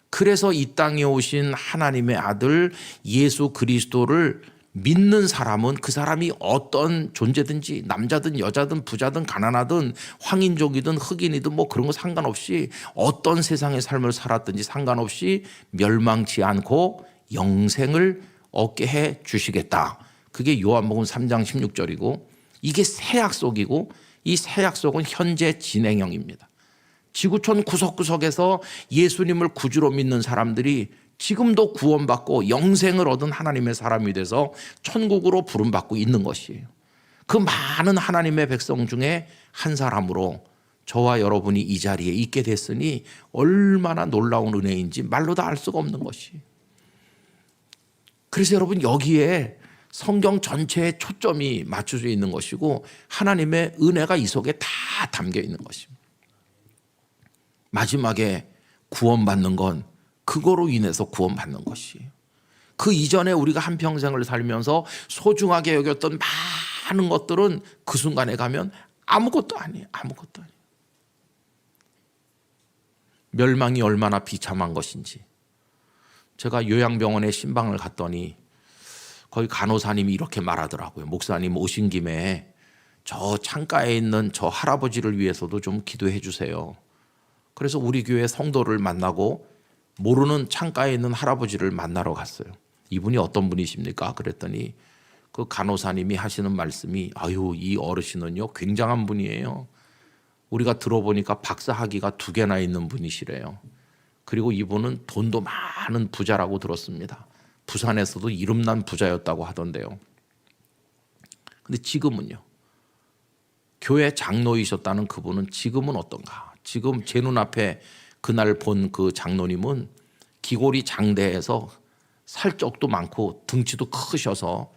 그래서 이 땅에 오신 하나님의 아들 예수 그리스도를 믿는 사람은 그 사람이 어떤 존재든지, 남자든 여자든 부자든 가난하든 황인족이든 흑인이든 뭐 그런 거 상관없이 어떤 세상의 삶을 살았든지 상관없이 멸망치 않고 영생을 얻게 해 주시겠다. 그게 요한복음 3장 16절이고, 이게 새 약속이고 이 새 약속은 현재 진행형입니다. 지구촌 구석구석에서 예수님을 구주로 믿는 사람들이 지금도 구원받고 영생을 얻은 하나님의 사람이 돼서 천국으로 부름받고 있는 것이에요. 그 많은 하나님의 백성 중에 한 사람으로 저와 여러분이 이 자리에 있게 됐으니 얼마나 놀라운 은혜인지 말로 다 알 수가 없는 것이에요. 그래서 여러분 여기에 성경 전체의 초점이 맞춰져 있는 것이고 하나님의 은혜가 이 속에 다 담겨 있는 것입니다. 마지막에 구원받는 건 그거로 인해서 구원받는 것이에요. 그 이전에 우리가 한평생을 살면서 소중하게 여겼던 많은 것들은 그 순간에 가면 아무것도 아니에요. 아무것도 아니에요. 멸망이 얼마나 비참한 것인지. 제가 요양병원에 신방을 갔더니 거기 간호사님이 이렇게 말하더라고요. 목사님 오신 김에 저 창가에 있는 저 할아버지를 위해서도 좀 기도해 주세요. 그래서 우리 교회 성도를 만나고 모르는 창가에 있는 할아버지를 만나러 갔어요. 이분이 어떤 분이십니까? 그랬더니 그 간호사님이 하시는 말씀이 아유 이 어르신은요 굉장한 분이에요. 우리가 들어보니까 박사 학위가 2개나 있는 분이시래요. 그리고 이분은 돈도 많은 부자라고 들었습니다. 부산에서도 이름난 부자였다고 하던데요. 근데 지금은요. 교회 장로이셨다는 그분은 지금은 어떤가? 지금 제 눈앞에 그날 본 그 장로님은 기골이 장대해서 살적도 많고 등치도 크셔서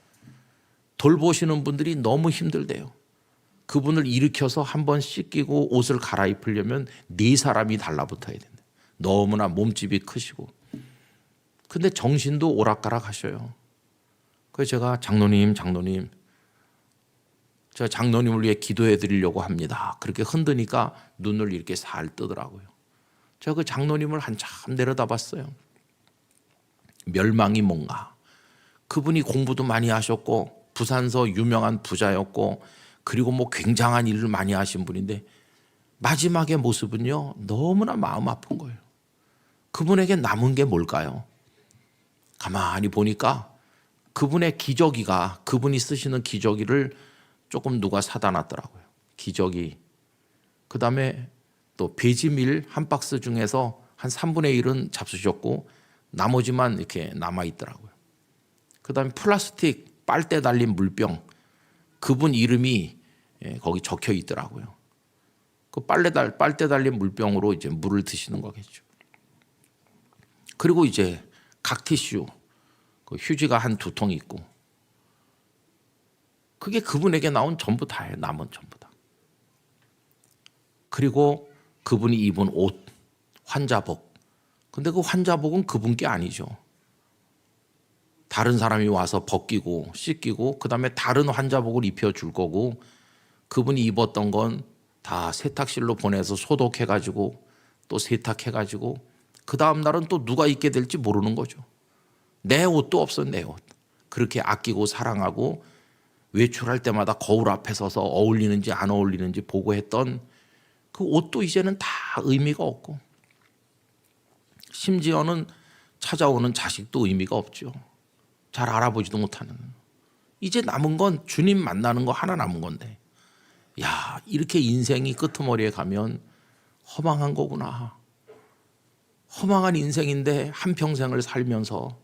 돌보시는 분들이 너무 힘들대요. 그분을 일으켜서 한번 씻기고 옷을 갈아입으려면 4사람이 달라붙어야 된다. 너무나 몸집이 크시고. 근데 정신도 오락가락 하셔요. 그래서 제가 장로님 제가 장로님을 위해 기도해 드리려고 합니다. 그렇게 흔드니까 눈을 이렇게 살 뜨더라고요. 제가 그 장로님을 한참 내려다봤어요. 멸망이 뭔가. 그분이 공부도 많이 하셨고 부산서 유명한 부자였고 그리고 뭐 굉장한 일을 많이 하신 분인데 마지막의 모습은요 너무나 마음 아픈 거예요. 그분에게 남은 게 뭘까요? 가만히 보니까 그분의 기저귀가 그분이 쓰시는 기저귀를 조금 누가 사다 놨더라고요. 기저귀. 그다음에 또 배지밀 한 박스 중에서 한 3분의 1은 잡수셨고 나머지만 이렇게 남아 있더라고요. 그다음에 플라스틱 빨대 달린 물병. 그분 이름이 거기 적혀 있더라고요. 그 빨대 달린 물병으로 이제 물을 드시는 거겠죠. 그리고 이제 각 티슈, 그 휴지가 한 2통 있고, 그게 그분에게 나온 전부 다예요. 남은 전부 다. 그리고 그분이 입은 옷, 환자복. 근데 그 환자복은 그분 게 아니죠. 다른 사람이 와서 벗기고 씻기고 그다음에 다른 환자복을 입혀줄 거고 그분이 입었던 건 다 세탁실로 보내서 소독해가지고 또 세탁해가지고 그 다음 날은 또 누가 입게 될지 모르는 거죠. 내 옷도 없어 내 옷. 그렇게 아끼고 사랑하고 외출할 때마다 거울 앞에 서서 어울리는지 안 어울리는지 보고 했던 그 옷도 이제는 다 의미가 없고 심지어는 찾아오는 자식도 의미가 없죠. 잘 알아보지도 못하는. 이제 남은 건 주님 만나는 거 하나 남은 건데 야 이렇게 인생이 끄트머리에 가면 허망한 거구나. 허망한 인생인데 한평생을 살면서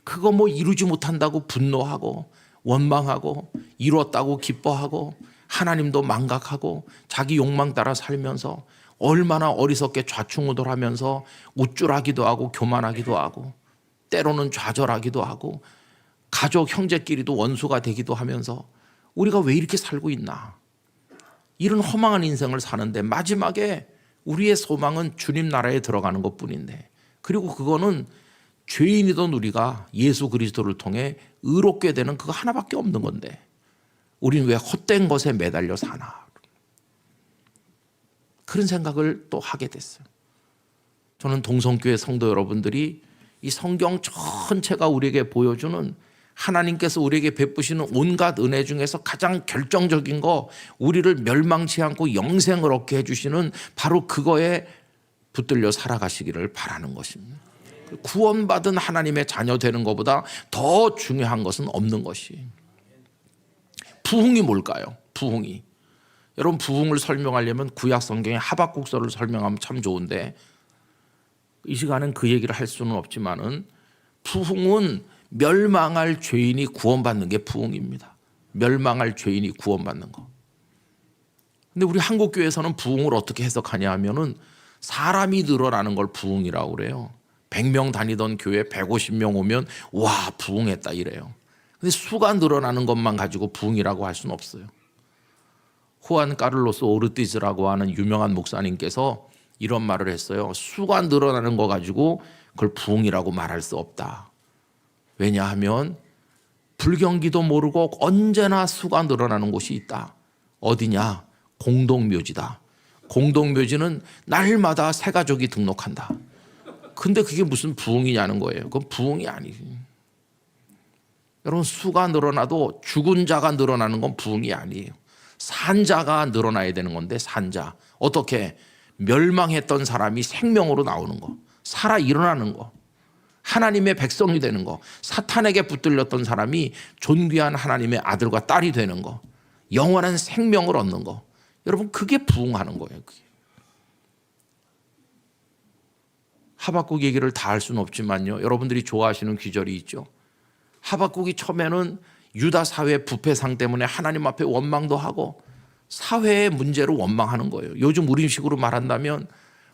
그거 뭐 이루지 못한다고 분노하고 원망하고 이뤘다고 기뻐하고 하나님도 망각하고 자기 욕망 따라 살면서 얼마나 어리석게 좌충우돌하면서 우쭐하기도 하고 교만하기도 하고 때로는 좌절하기도 하고 가족 형제끼리도 원수가 되기도 하면서 우리가 왜 이렇게 살고 있나. 이런 허망한 인생을 사는데 마지막에 우리의 소망은 주님 나라에 들어가는 것뿐인데 그리고 그거는 죄인이던 우리가 예수 그리스도를 통해 의롭게 되는 그거 하나밖에 없는 건데 우리는 왜 헛된 것에 매달려 사나. 그런 생각을 또 하게 됐어요. 저는 동성교회 성도 여러분들이 이 성경 전체가 우리에게 보여주는 하나님께서 우리에게 베푸시는 온갖 은혜 중에서 가장 결정적인 거 우리를 멸망치 않고 영생을 얻게 해주시는 바로 그거에 붙들려 살아가시기를 바라는 것입니다. 구원받은 하나님의 자녀 되는 것보다 더 중요한 것은 없는 것이. 부흥이 뭘까요? 부흥이. 여러분 부흥을 설명하려면 구약 성경의 하박국서를 설명하면 참 좋은데 이 시간은 그 얘기를 할 수는 없지만은 부흥은 멸망할 죄인이 구원받는 게 부흥입니다. 멸망할 죄인이 구원받는 거. 근데 우리 한국교회에서는 부흥을 어떻게 해석하냐 하면은 사람이 늘어나는 걸 부흥이라고 그래요. 100명 다니던 교회 150명 오면 와 부흥했다 이래요. 근데 수가 늘어나는 것만 가지고 부흥이라고 할 수는 없어요. 후안 카를로스 오르티즈라고 하는 유명한 목사님께서 이런 말을 했어요. 수가 늘어나는 거 가지고 그걸 부흥이라고 말할 수 없다. 왜냐하면 불경기도 모르고 언제나 수가 늘어나는 곳이 있다. 어디냐? 공동묘지다. 공동묘지는 날마다 새 가족이 등록한다. 근데 그게 무슨 부흥이냐는 거예요. 그건 부흥이 아니에요. 여러분 수가 늘어나도 죽은 자가 늘어나는 건 부흥이 아니에요. 산자가 늘어나야 되는 건데 산자. 어떻게? 멸망했던 사람이 생명으로 나오는 거. 살아 일어나는 거. 하나님의 백성이 되는 거, 사탄에게 붙들렸던 사람이 존귀한 하나님의 아들과 딸이 되는 거, 영원한 생명을 얻는 거. 여러분, 그게 부흥하는 거예요. 그게. 하박국 얘기를 다 할 수는 없지만요, 여러분들이 좋아하시는 귀절이 있죠. 하박국이 처음에는 유다 사회 부패상 때문에 하나님 앞에 원망도 하고 사회의 문제로 원망하는 거예요. 요즘 우리식으로 말한다면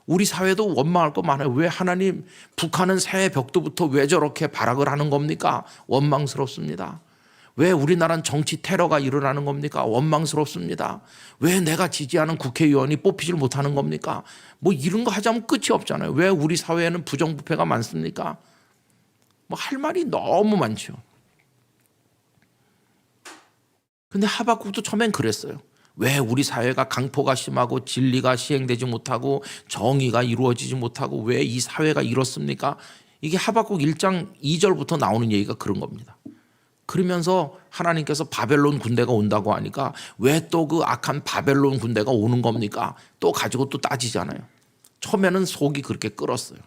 우리 사회도 원망할 거 많아요. 왜 하나님, 북한은 새해 벽두부터 왜 저렇게 발악을 하는 겁니까? 원망스럽습니다. 왜 우리나라는 정치 테러가 일어나는 겁니까? 원망스럽습니다. 왜 내가 지지하는 국회의원이 뽑히질 못하는 겁니까? 뭐 이런 거 하자면 끝이 없잖아요. 왜 우리 사회에는 부정부패가 많습니까? 뭐 할 말이 너무 많죠. 근데 하박국도 처음엔 그랬어요. 왜 우리 사회가 강포가 심하고 진리가 시행되지 못하고 정의가 이루어지지 못하고 왜 이 사회가 이렇습니까? 이게 하박국 1장 2절부터 나오는 얘기가 그런 겁니다. 그러면서 하나님께서 바벨론 군대가 온다고 하니까 왜 또 그 악한 바벨론 군대가 오는 겁니까? 또 가지고 또 따지잖아요. 처음에는 속이 그렇게 끓었어요.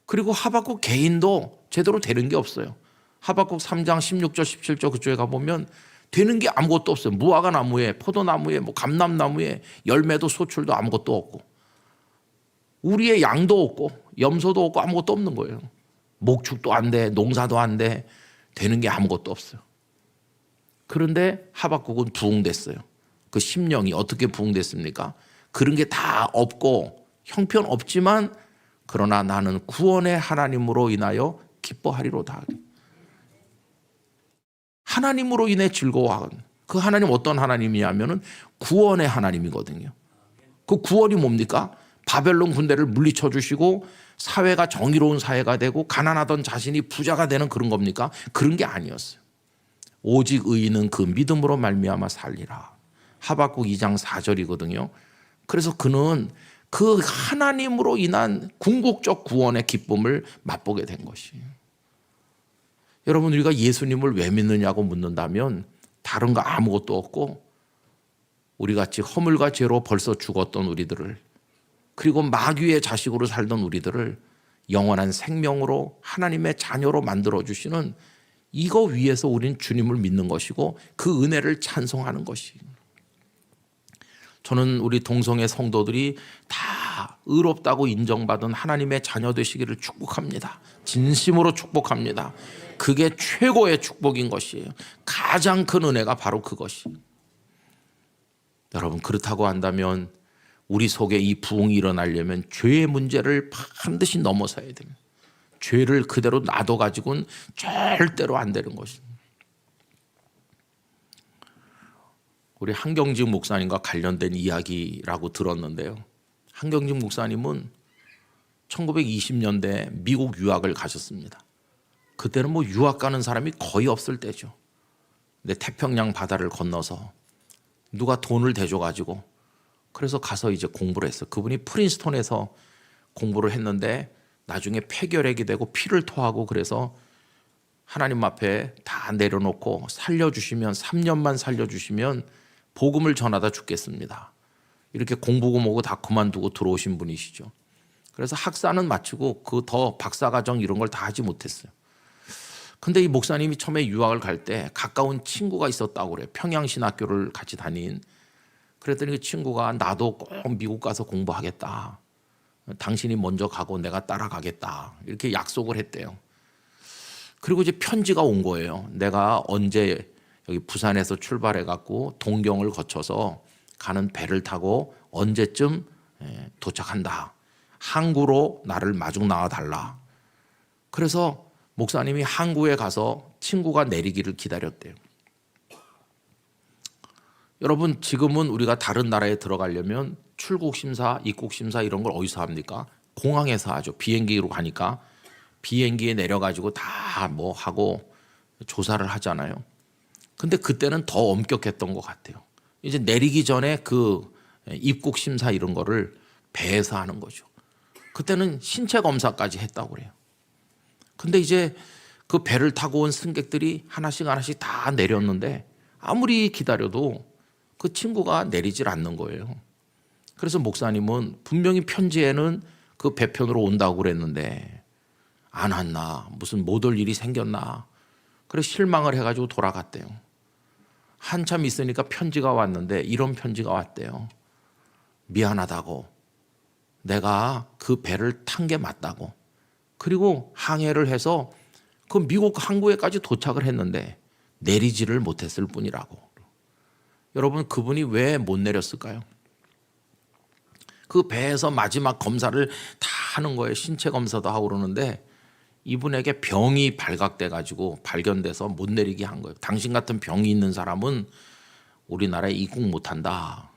그리고 하박국 개인도 제대로 되는 게 없어요. 하박국 3장 16절 17절 그쪽에 가보면 되는 게 아무것도 없어요. 무화과 나무에 포도나무에 뭐 감람나무에 열매도 소출도 아무것도 없고 우리의 양도 없고 염소도 없고 아무것도 없는 거예요. 목축도 안 돼, 농사도 안 돼, 되는 게 아무것도 없어요. 그런데 하박국은 부흥됐어요. 그 심령이 어떻게 부흥됐습니까? 그런 게 다 없고 형편없지만 그러나 나는 구원의 하나님으로 인하여 기뻐하리로다. 하나님으로 인해 즐거워하는, 그 하나님 어떤 하나님이냐면은 구원의 하나님이거든요. 그 구원이 뭡니까? 바벨론 군대를 물리쳐 주시고 사회가 정의로운 사회가 되고 가난하던 자신이 부자가 되는 그런 겁니까? 그런 게 아니었어요. 오직 의인은 그 믿음으로 말미암아 살리라. 하박국 2장 4절이거든요. 그래서 그는 그 하나님으로 인한 궁극적 구원의 기쁨을 맛보게 된 것이에요. 여러분, 우리가 예수님을 왜 믿느냐고 묻는다면 다른 거 아무것도 없고 우리같이 허물과 죄로 벌써 죽었던 우리들을, 그리고 마귀의 자식으로 살던 우리들을 영원한 생명으로 하나님의 자녀로 만들어주시는 이거 위에서 우리는 주님을 믿는 것이고 그 은혜를 찬송하는 것이에요. 저는 우리 동성애 성도들이 다 의롭다고 인정받은 하나님의 자녀 되시기를 축복합니다. 진심으로 축복합니다. 그게 최고의 축복인 것이에요. 가장 큰 은혜가 바로 그것이에요. 여러분, 그렇다고 한다면 우리 속에 이 부흥이 일어나려면 죄의 문제를 반드시 넘어서야 됩니다. 죄를 그대로 놔둬가지고는 절대로 안 되는 것입니다. 우리 한경직 목사님과 관련된 이야기라고 들었는데요. 한경직 목사님은 1920년대 미국 유학을 가셨습니다. 그때는 뭐 유학 가는 사람이 거의 없을 때죠. 근데 태평양 바다를 건너서 누가 돈을 대줘가지고 그래서 가서 이제 공부를 했어요. 그분이 프린스턴에서 공부를 했는데 나중에 폐결핵이 되고 피를 토하고 그래서 하나님 앞에 다 내려놓고 살려주시면 3년만 살려주시면 복음을 전하다 죽겠습니다. 이렇게 공부고 뭐고 다 그만두고 들어오신 분이시죠. 그래서 학사는 마치고 그 더 박사과정 이런 걸 다 하지 못했어요. 근데 이 목사님이 처음에 유학을 갈 때 가까운 친구가 있었다고 그래요. 평양신학교를 같이 다닌. 그랬더니 그 친구가 나도 꼭 미국 가서 공부하겠다. 당신이 먼저 가고 내가 따라가겠다. 이렇게 약속을 했대요. 그리고 이제 편지가 온 거예요. 내가 언제 여기 부산에서 출발해갖고 동경을 거쳐서 가는 배를 타고 언제쯤 도착한다. 항구로 나를 마중 나와달라. 그래서 목사님이 항구에 가서 친구가 내리기를 기다렸대요. 여러분, 지금은 우리가 다른 나라에 들어가려면 출국심사, 입국심사 이런 걸 어디서 합니까? 공항에서 하죠. 비행기로 가니까 비행기에 내려가지고 다 뭐 하고 조사를 하잖아요. 근데 그때는 더 엄격했던 것 같아요. 이제 내리기 전에 그 입국심사 이런 거를 배에서 하는 거죠. 그때는 신체 검사까지 했다고 그래요. 근데 이제 그 배를 타고 온 승객들이 하나씩 하나씩 다 내렸는데 아무리 기다려도 그 친구가 내리질 않는 거예요. 그래서 목사님은 분명히 편지에는 그 배편으로 온다고 그랬는데 안 왔나? 무슨 못 올 일이 생겼나? 그래서 실망을 해가지고 돌아갔대요. 한참 있으니까 편지가 왔는데 이런 편지가 왔대요. 미안하다고. 내가 그 배를 탄 게 맞다고. 그리고 항해를 해서 그 미국 항구에까지 도착을 했는데 내리지를 못했을 뿐이라고. 여러분, 그분이 왜 못 내렸을까요? 그 배에서 마지막 검사를 다 하는 거예요. 신체 검사도 하고 그러는데 이분에게 병이 발각돼 가지고 발견돼서 못 내리게 한 거예요. 당신 같은 병이 있는 사람은 우리나라에 입국 못한다.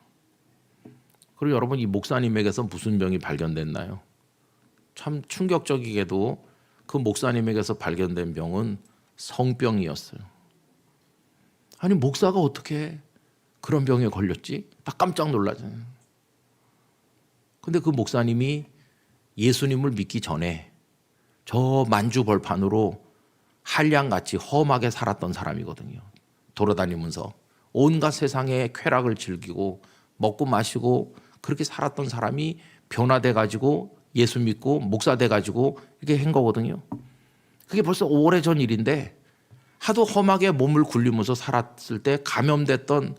그리고 여러분, 이 목사님에게서 무슨 병이 발견됐나요? 참 충격적이게도 그 목사님에게서 발견된 병은 성병이었어요. 아니, 목사가 어떻게 그런 병에 걸렸지? 딱 깜짝 놀라잖아요. 근데 그 목사님이 예수님을 믿기 전에 저 만주벌판으로 한량같이 험하게 살았던 사람이거든요. 돌아다니면서 온갖 세상의 쾌락을 즐기고 먹고 마시고 그렇게 살았던 사람이 변화돼 가지고 예수 믿고 목사 돼 가지고 이렇게 한 거거든요. 그게 벌써 오래전 일인데 하도 험하게 몸을 굴리면서 살았을 때 감염됐던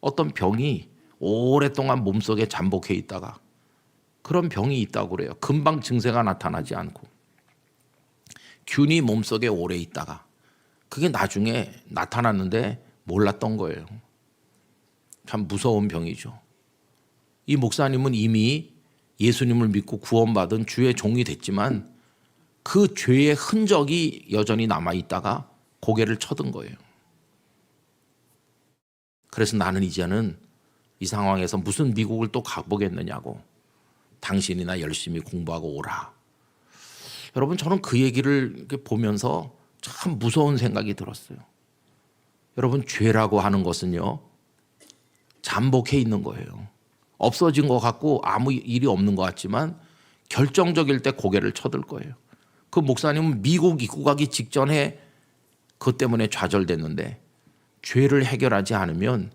어떤 병이 오랫동안 몸속에 잠복해 있다가 그런 병이 있다고 그래요. 금방 증세가 나타나지 않고 균이 몸속에 오래 있다가 그게 나중에 나타났는데 몰랐던 거예요. 참 무서운 병이죠. 이 목사님은 이미 예수님을 믿고 구원받은 주의 종이 됐지만 그 죄의 흔적이 여전히 남아있다가 고개를 쳐든 거예요. 그래서 나는 이제는 이 상황에서 무슨 미국을 또 가보겠느냐고, 당신이나 열심히 공부하고 오라. 여러분, 저는 그 얘기를 보면서 참 무서운 생각이 들었어요. 여러분, 죄라고 하는 것은요, 잠복해 있는 거예요. 없어진 것 같고 아무 일이 없는 것 같지만 결정적일 때 고개를 쳐들 거예요. 그 목사님은 미국 입국하기 직전에 그것 때문에 좌절됐는데 죄를 해결하지 않으면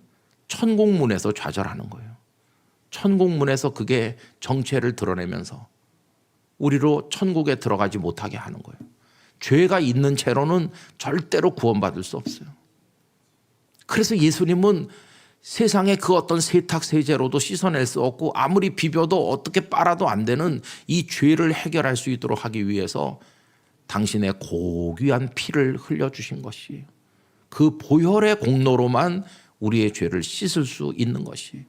천국문에서 좌절하는 거예요. 천국문에서 그게 정체를 드러내면서 우리로 천국에 들어가지 못하게 하는 거예요. 죄가 있는 채로는 절대로 구원받을 수 없어요. 그래서 예수님은 세상의 그 어떤 세탁 세제로도 씻어낼 수 없고 아무리 비벼도 어떻게 빨아도 안 되는 이 죄를 해결할 수 있도록 하기 위해서 당신의 고귀한 피를 흘려주신 것이에요. 그 보혈의 공로로만 우리의 죄를 씻을 수 있는 것이에요.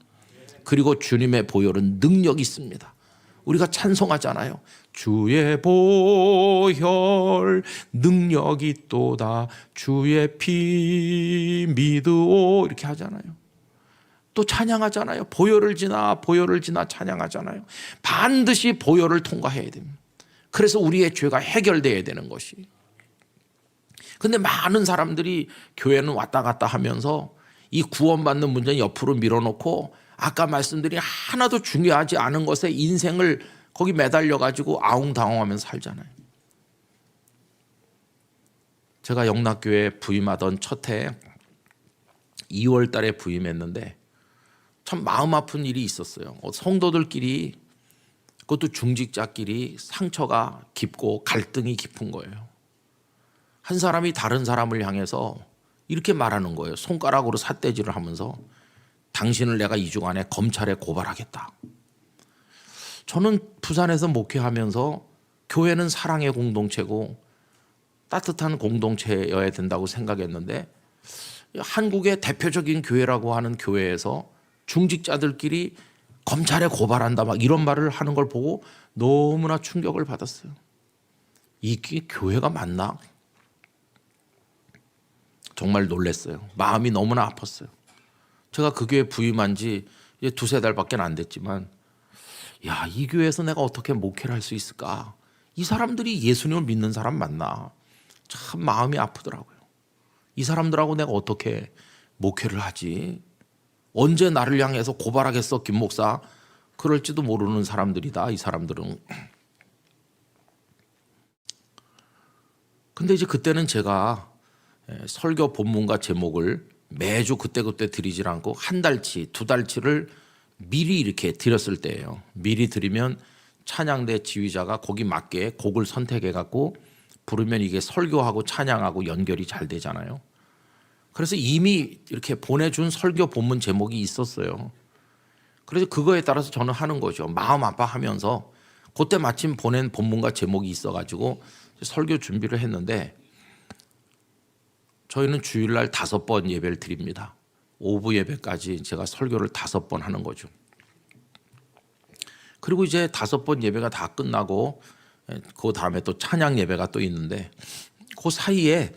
그리고 주님의 보혈은 능력이 있습니다. 우리가 찬송하잖아요. 주의 보혈 능력이 있도다, 주의 피 믿으오, 이렇게 하잖아요. 또 찬양하잖아요. 보혈을 지나 찬양하잖아요. 반드시 보혈을 통과해야 됩니다. 그래서 우리의 죄가 해결돼야 되는 것이. 근데 많은 사람들이 교회는 왔다 갔다 하면서 이 구원받는 문제는 옆으로 밀어놓고 아까 말씀드린 하나도 중요하지 않은 것에 인생을 거기 매달려 가지고 아웅다웅하면서 살잖아요. 제가 영락교회 부임하던 첫 해 2월 달에 부임했는데 참 마음 아픈 일이 있었어요. 성도들끼리, 그것도 중직자끼리 상처가 깊고 갈등이 깊은 거예요. 한 사람이 다른 사람을 향해서 이렇게 말하는 거예요. 손가락으로 삿대질을 하면서 당신을 내가 2주 안에 검찰에 고발하겠다. 저는 부산에서 목회하면서 교회는 사랑의 공동체고 따뜻한 공동체여야 된다고 생각했는데 한국의 대표적인 교회라고 하는 교회에서 중직자들끼리 검찰에 고발한다 막 이런 말을 하는 걸 보고 너무나 충격을 받았어요. 이게 교회가 맞나? 정말 놀랐어요. 마음이 너무나 아팠어요. 제가 그 교회 부임한 지 이제 2-3달밖에 안 됐지만 야, 이 교회에서 내가 어떻게 목회를 할 수 있을까? 이 사람들이 예수님을 믿는 사람 맞나? 참 마음이 아프더라고요. 이 사람들하고 내가 어떻게 목회를 하지? 언제 나를 향해서 고발하겠어, 김 목사? 그럴지도 모르는 사람들이다, 이 사람들은. 근데 이제 그때는 제가 설교 본문과 제목을 매주 그때그때 드리질 않고 한 달치, 2달치를 미리 이렇게 드렸을 때예요. 미리 드리면 찬양대 지휘자가 거기 맞게 곡을 선택해 갖고 부르면 이게 설교하고 찬양하고 연결이 잘 되잖아요. 그래서 이미 이렇게 보내준 설교 본문 제목이 있었어요. 그래서 그거에 따라서 저는 하는 거죠. 마음 아파하면서 그때 마침 보낸 본문과 제목이 있어가지고 설교 준비를 했는데, 저희는 주일날 5번 예배를 드립니다. 오후 예배까지 제가 설교를 5번 하는 거죠. 그리고 이제 5번 예배가 다 끝나고 그 다음에 또 찬양 예배가 또 있는데, 그 사이에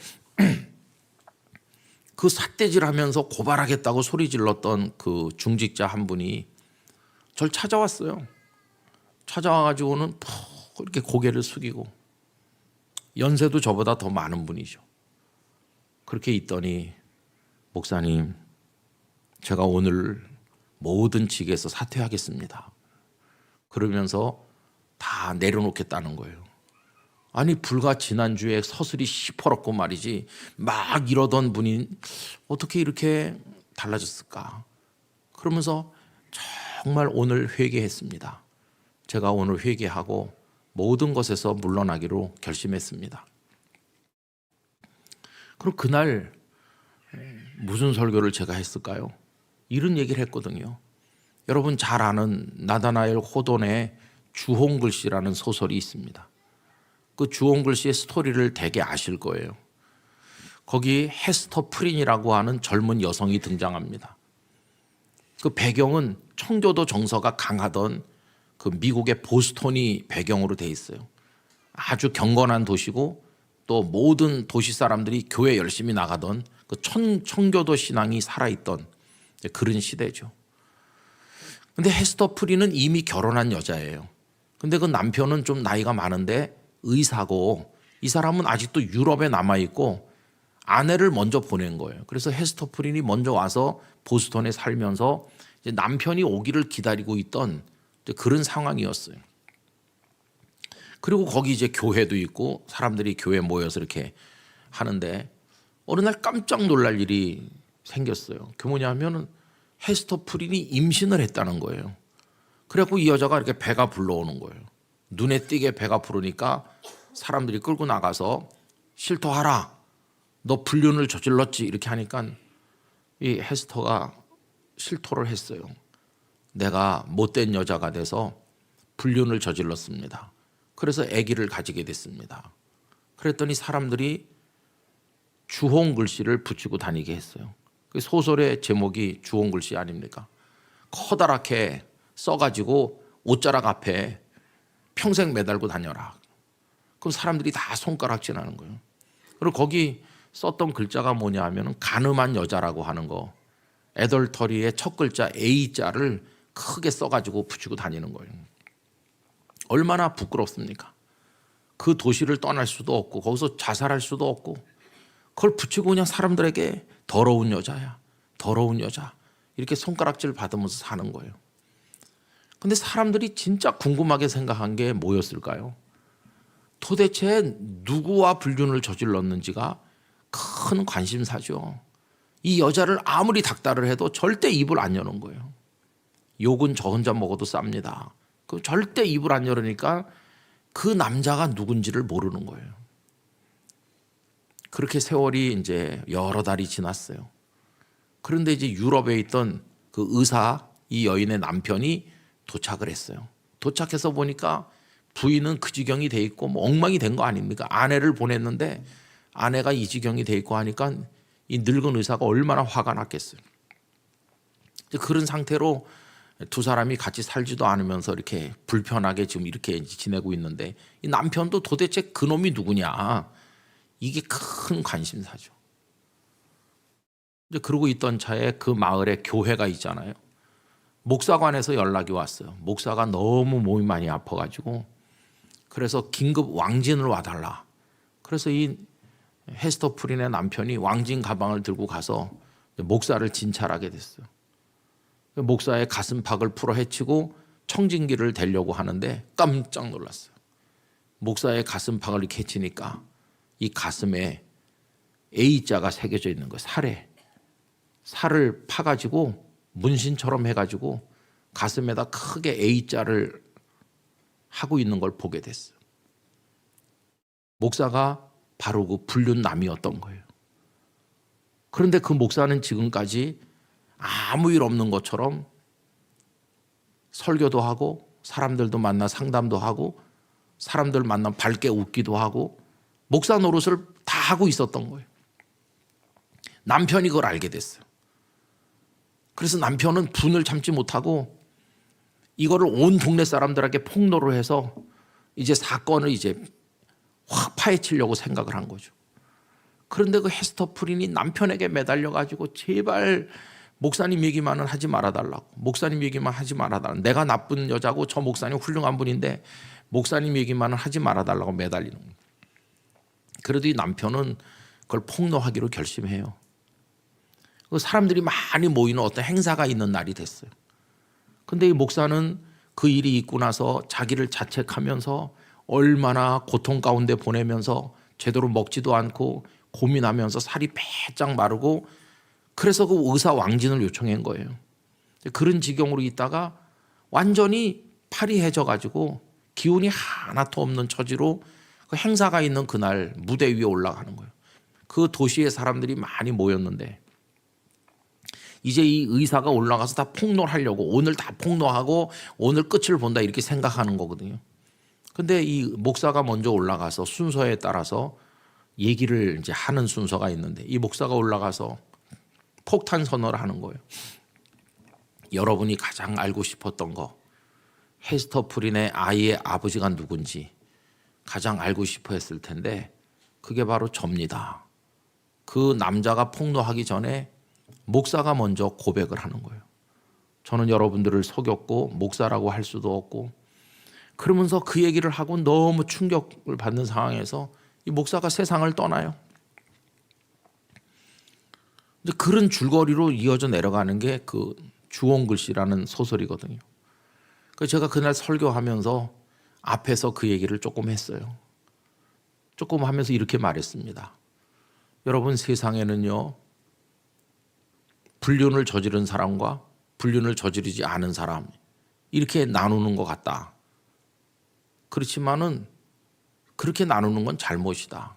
그 삿대질하면서 고발하겠다고 소리 질렀던 그 중직자 한 분이 절 찾아왔어요. 찾아와가지고는 푹 이렇게 고개를 숙이고, 연세도 저보다 더 많은 분이죠. 그렇게 있더니, 목사님, 제가 오늘 모든 직에서 사퇴하겠습니다. 그러면서 다 내려놓겠다는 거예요. 아니, 불과 지난주에 서슬이 시퍼렇고 말이지, 막 이러던 분이 어떻게 이렇게 달라졌을까? 그러면서 정말 오늘 회개했습니다. 제가 오늘 회개하고 모든 것에서 물러나기로 결심했습니다. 그럼 그날 무슨 설교를 제가 했을까요? 이런 얘기를 했거든요. 여러분 잘 아는 나다나엘 호돈의 주홍글씨라는 소설이 있습니다. 그 주홍글씨의 스토리를 대개 아실 거예요. 거기 헤스터 프린이라고 하는 젊은 여성이 등장합니다. 그 배경은 청교도 정서가 강하던 그 미국의 보스턴이 배경으로 돼 있어요. 아주 경건한 도시고, 또 모든 도시 사람들이 교회 열심히 나가던 그 청교도 신앙이 살아있던 그런 시대죠. 근데 헤스터 프린은 이미 결혼한 여자예요. 근데 그 남편은 좀 나이가 많은데 의사고, 이 사람은 아직도 유럽에 남아있고 아내를 먼저 보낸 거예요. 그래서 헤스터 프린이 먼저 와서 보스턴에 살면서 이제 남편이 오기를 기다리고 있던 그런 상황이었어요. 그리고 거기 이제 교회도 있고 사람들이 교회에 모여서 이렇게 하는데, 어느 날 깜짝 놀랄 일이 생겼어요. 그게 뭐냐면은 헤스터 프린이 임신을 했다는 거예요. 그래갖고 이 여자가 이렇게 배가 불러오는 거예요. 눈에 띄게 배가 부르니까 사람들이 끌고 나가서 실토하라, 너 불륜을 저질렀지, 이렇게 하니까 이 헤스터가 실토를 했어요. 내가 못된 여자가 돼서 불륜을 저질렀습니다. 그래서 아기를 가지게 됐습니다. 그랬더니 사람들이 주홍글씨를 붙이고 다니게 했어요. 그 소설의 제목이 주홍글씨 아닙니까? 커다랗게 써가지고 옷자락 앞에 평생 매달고 다녀라. 그럼 사람들이 다 손가락질하는 거예요. 그리고 거기 썼던 글자가 뭐냐 하면 간음한 여자라고 하는 거, 애덜터리의 첫 글자 A자를 크게 써가지고 붙이고 다니는 거예요. 얼마나 부끄럽습니까? 그 도시를 떠날 수도 없고 거기서 자살할 수도 없고, 그걸 붙이고 그냥 사람들에게 더러운 여자야, 더러운 여자, 이렇게 손가락질 받으면서 사는 거예요. 근데 사람들이 진짜 궁금하게 생각한 게 뭐였을까요? 도대체 누구와 불륜을 저질렀는지가 큰 관심사죠. 이 여자를 아무리 닥달을 해도 절대 입을 안 여는 거예요. 욕은 저 혼자 먹어도 쌉니다. 그 절대 입을 안 열으니까 그 남자가 누군지를 모르는 거예요. 그렇게 세월이 이제 여러 달이 지났어요. 그런데 이제 유럽에 있던 그 의사, 이 여인의 남편이 도착을 했어요. 도착해서 보니까 부인은 그 지경이 돼 있고 뭐 엉망이 된 거 아닙니까? 아내를 보냈는데 아내가 이 지경이 돼 있고 하니까 이 늙은 의사가 얼마나 화가 났겠어요. 그런 상태로 두 사람이 같이 살지도 않으면서 이렇게 불편하게 지금 이렇게 지내고 있는데, 이 남편도 도대체 그놈이 누구냐, 이게 큰 관심사죠. 이제 그러고 있던 차에 그 마을에 교회가 있잖아요. 목사관에서 연락이 왔어요. 목사가 너무 몸이 많이 아파가지고 그래서 긴급 왕진을 와달라. 그래서 이 헤스터 프린의 남편이 왕진 가방을 들고 가서 목사를 진찰하게 됐어요. 목사의 가슴팍을 풀어 헤치고 청진기를 대려고 하는데 깜짝 놀랐어요. 목사의 가슴팍을 이렇게 헤치니까 이 가슴에 A자가 새겨져 있는 거예요. 살을 파가지고 문신처럼 해가지고 가슴에다 크게 A자를 하고 있는 걸 보게 됐어요. 목사가 바로 그 불륜남이었던 거예요. 그런데 그 목사는 지금까지 아무 일 없는 것처럼 설교도 하고 사람들도 만나 상담도 하고 사람들 만나 밝게 웃기도 하고 목사 노릇을 다 하고 있었던 거예요. 남편이 그걸 알게 됐어요. 그래서 남편은 분을 참지 못하고 이거를 온 동네 사람들에게 폭로를 해서 이제 사건을 이제 확 파헤치려고 생각을 한 거죠. 그런데 그 헤스터 프린이 남편에게 매달려 가지고 제발 목사님 얘기만은 하지 말아달라고, 목사님 얘기만 하지 말아달라고, 내가 나쁜 여자고 저 목사님 훌륭한 분인데 목사님 얘기만은 하지 말아달라고 매달리는 거예요. 그래도 이 남편은 그걸 폭로하기로 결심해요. 그 사람들이 많이 모이는 어떤 행사가 있는 날이 됐어요. 근데 이 목사는 그 일이 있고 나서 자기를 자책하면서 얼마나 고통 가운데 보내면서 제대로 먹지도 않고 고민하면서 살이 빼짝 마르고 그래서 그 의사 왕진을 요청한 거예요. 그런 지경으로 있다가 완전히 파리해져 가지고 기운이 하나도 없는 처지로 그 행사가 있는 그날 무대 위에 올라가는 거예요. 그 도시의 사람들이 많이 모였는데 이제 이 의사가 올라가서 다 폭로를 하려고 오늘 다 폭로하고 오늘 끝을 본다 이렇게 생각하는 거거든요. 근데 이 목사가 먼저 올라가서 순서에 따라서 얘기를 이제 하는 순서가 있는데 이 목사가 올라가서 폭탄 선언을 하는 거예요. 여러분이 가장 알고 싶었던 거, 헤스터 프린의 아이의 아버지가 누군지 가장 알고 싶어 했을 텐데 그게 바로 접니다. 그 남자가 폭로하기 전에 목사가 먼저 고백을 하는 거예요. 저는 여러분들을 속였고 목사라고 할 수도 없고 그러면서 그 얘기를 하고 너무 충격을 받는 상황에서 이 목사가 세상을 떠나요. 근데 그런 줄거리로 이어져 내려가는 게 그 주홍글씨라는 소설이거든요. 그래서 제가 그날 설교하면서 앞에서 그 얘기를 조금 했어요. 조금 하면서 이렇게 말했습니다. 여러분 세상에는요 불륜을 저지른 사람과 불륜을 저지르지 않은 사람 이렇게 나누는 것 같다. 그렇지만은 그렇게 나누는 건 잘못이다.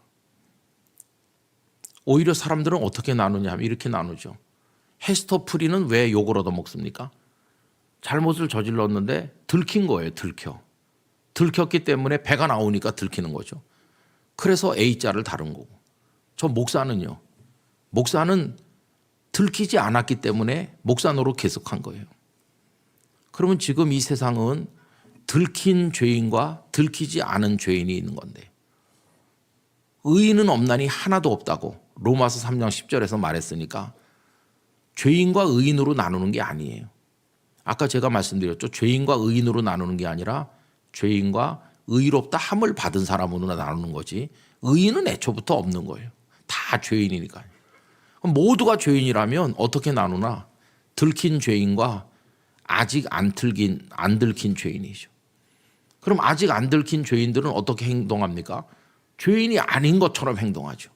오히려 사람들은 어떻게 나누냐 하면 이렇게 나누죠. 헤스터 프린은 왜 욕을 얻어먹습니까? 잘못을 저질렀는데 들킨 거예요. 들켰기 때문에 배가 나오니까 들키는 거죠. 그래서 A자를 다룬 거고 저 목사는요. 목사는 들키지 않았기 때문에 목사 노릇 계속한 거예요. 그러면 지금 이 세상은 들킨 죄인과 들키지 않은 죄인이 있는 건데 의인은 없나니 하나도 없다고 로마서 3장 10절에서 말했으니까 죄인과 의인으로 나누는 게 아니에요. 아까 제가 말씀드렸죠. 죄인과 의인으로 나누는 게 아니라 죄인과 의롭다 함을 받은 사람으로 나누는 거지 의인은 애초부터 없는 거예요. 다 죄인이니까요. 모두가 죄인이라면 어떻게 나누나 들킨 죄인과 아직 안 들킨 죄인이죠. 그럼 아직 안 들킨 죄인들은 어떻게 행동합니까? 죄인이 아닌 것처럼 행동하죠.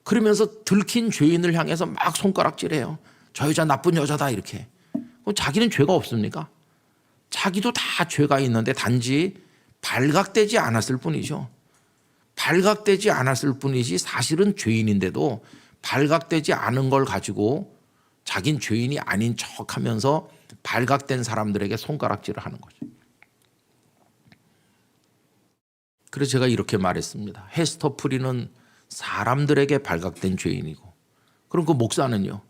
그러면서 들킨 죄인을 향해서 막 손가락질해요. 저 여자 나쁜 여자다 이렇게. 그럼 자기는 죄가 없습니까? 자기도 다 죄가 있는데 단지 발각되지 않았을 뿐이죠. 발각되지 않았을 뿐이지 사실은 죄인인데도 발각되지 않은 걸 가지고 자긴 죄인이 아닌 척하면서 발각된 사람들에게 손가락질을 하는 거죠. 그래서 제가 이렇게 말했습니다. 헤스터 프린은 사람들에게 발각된 죄인이고 그럼 그 목사는요.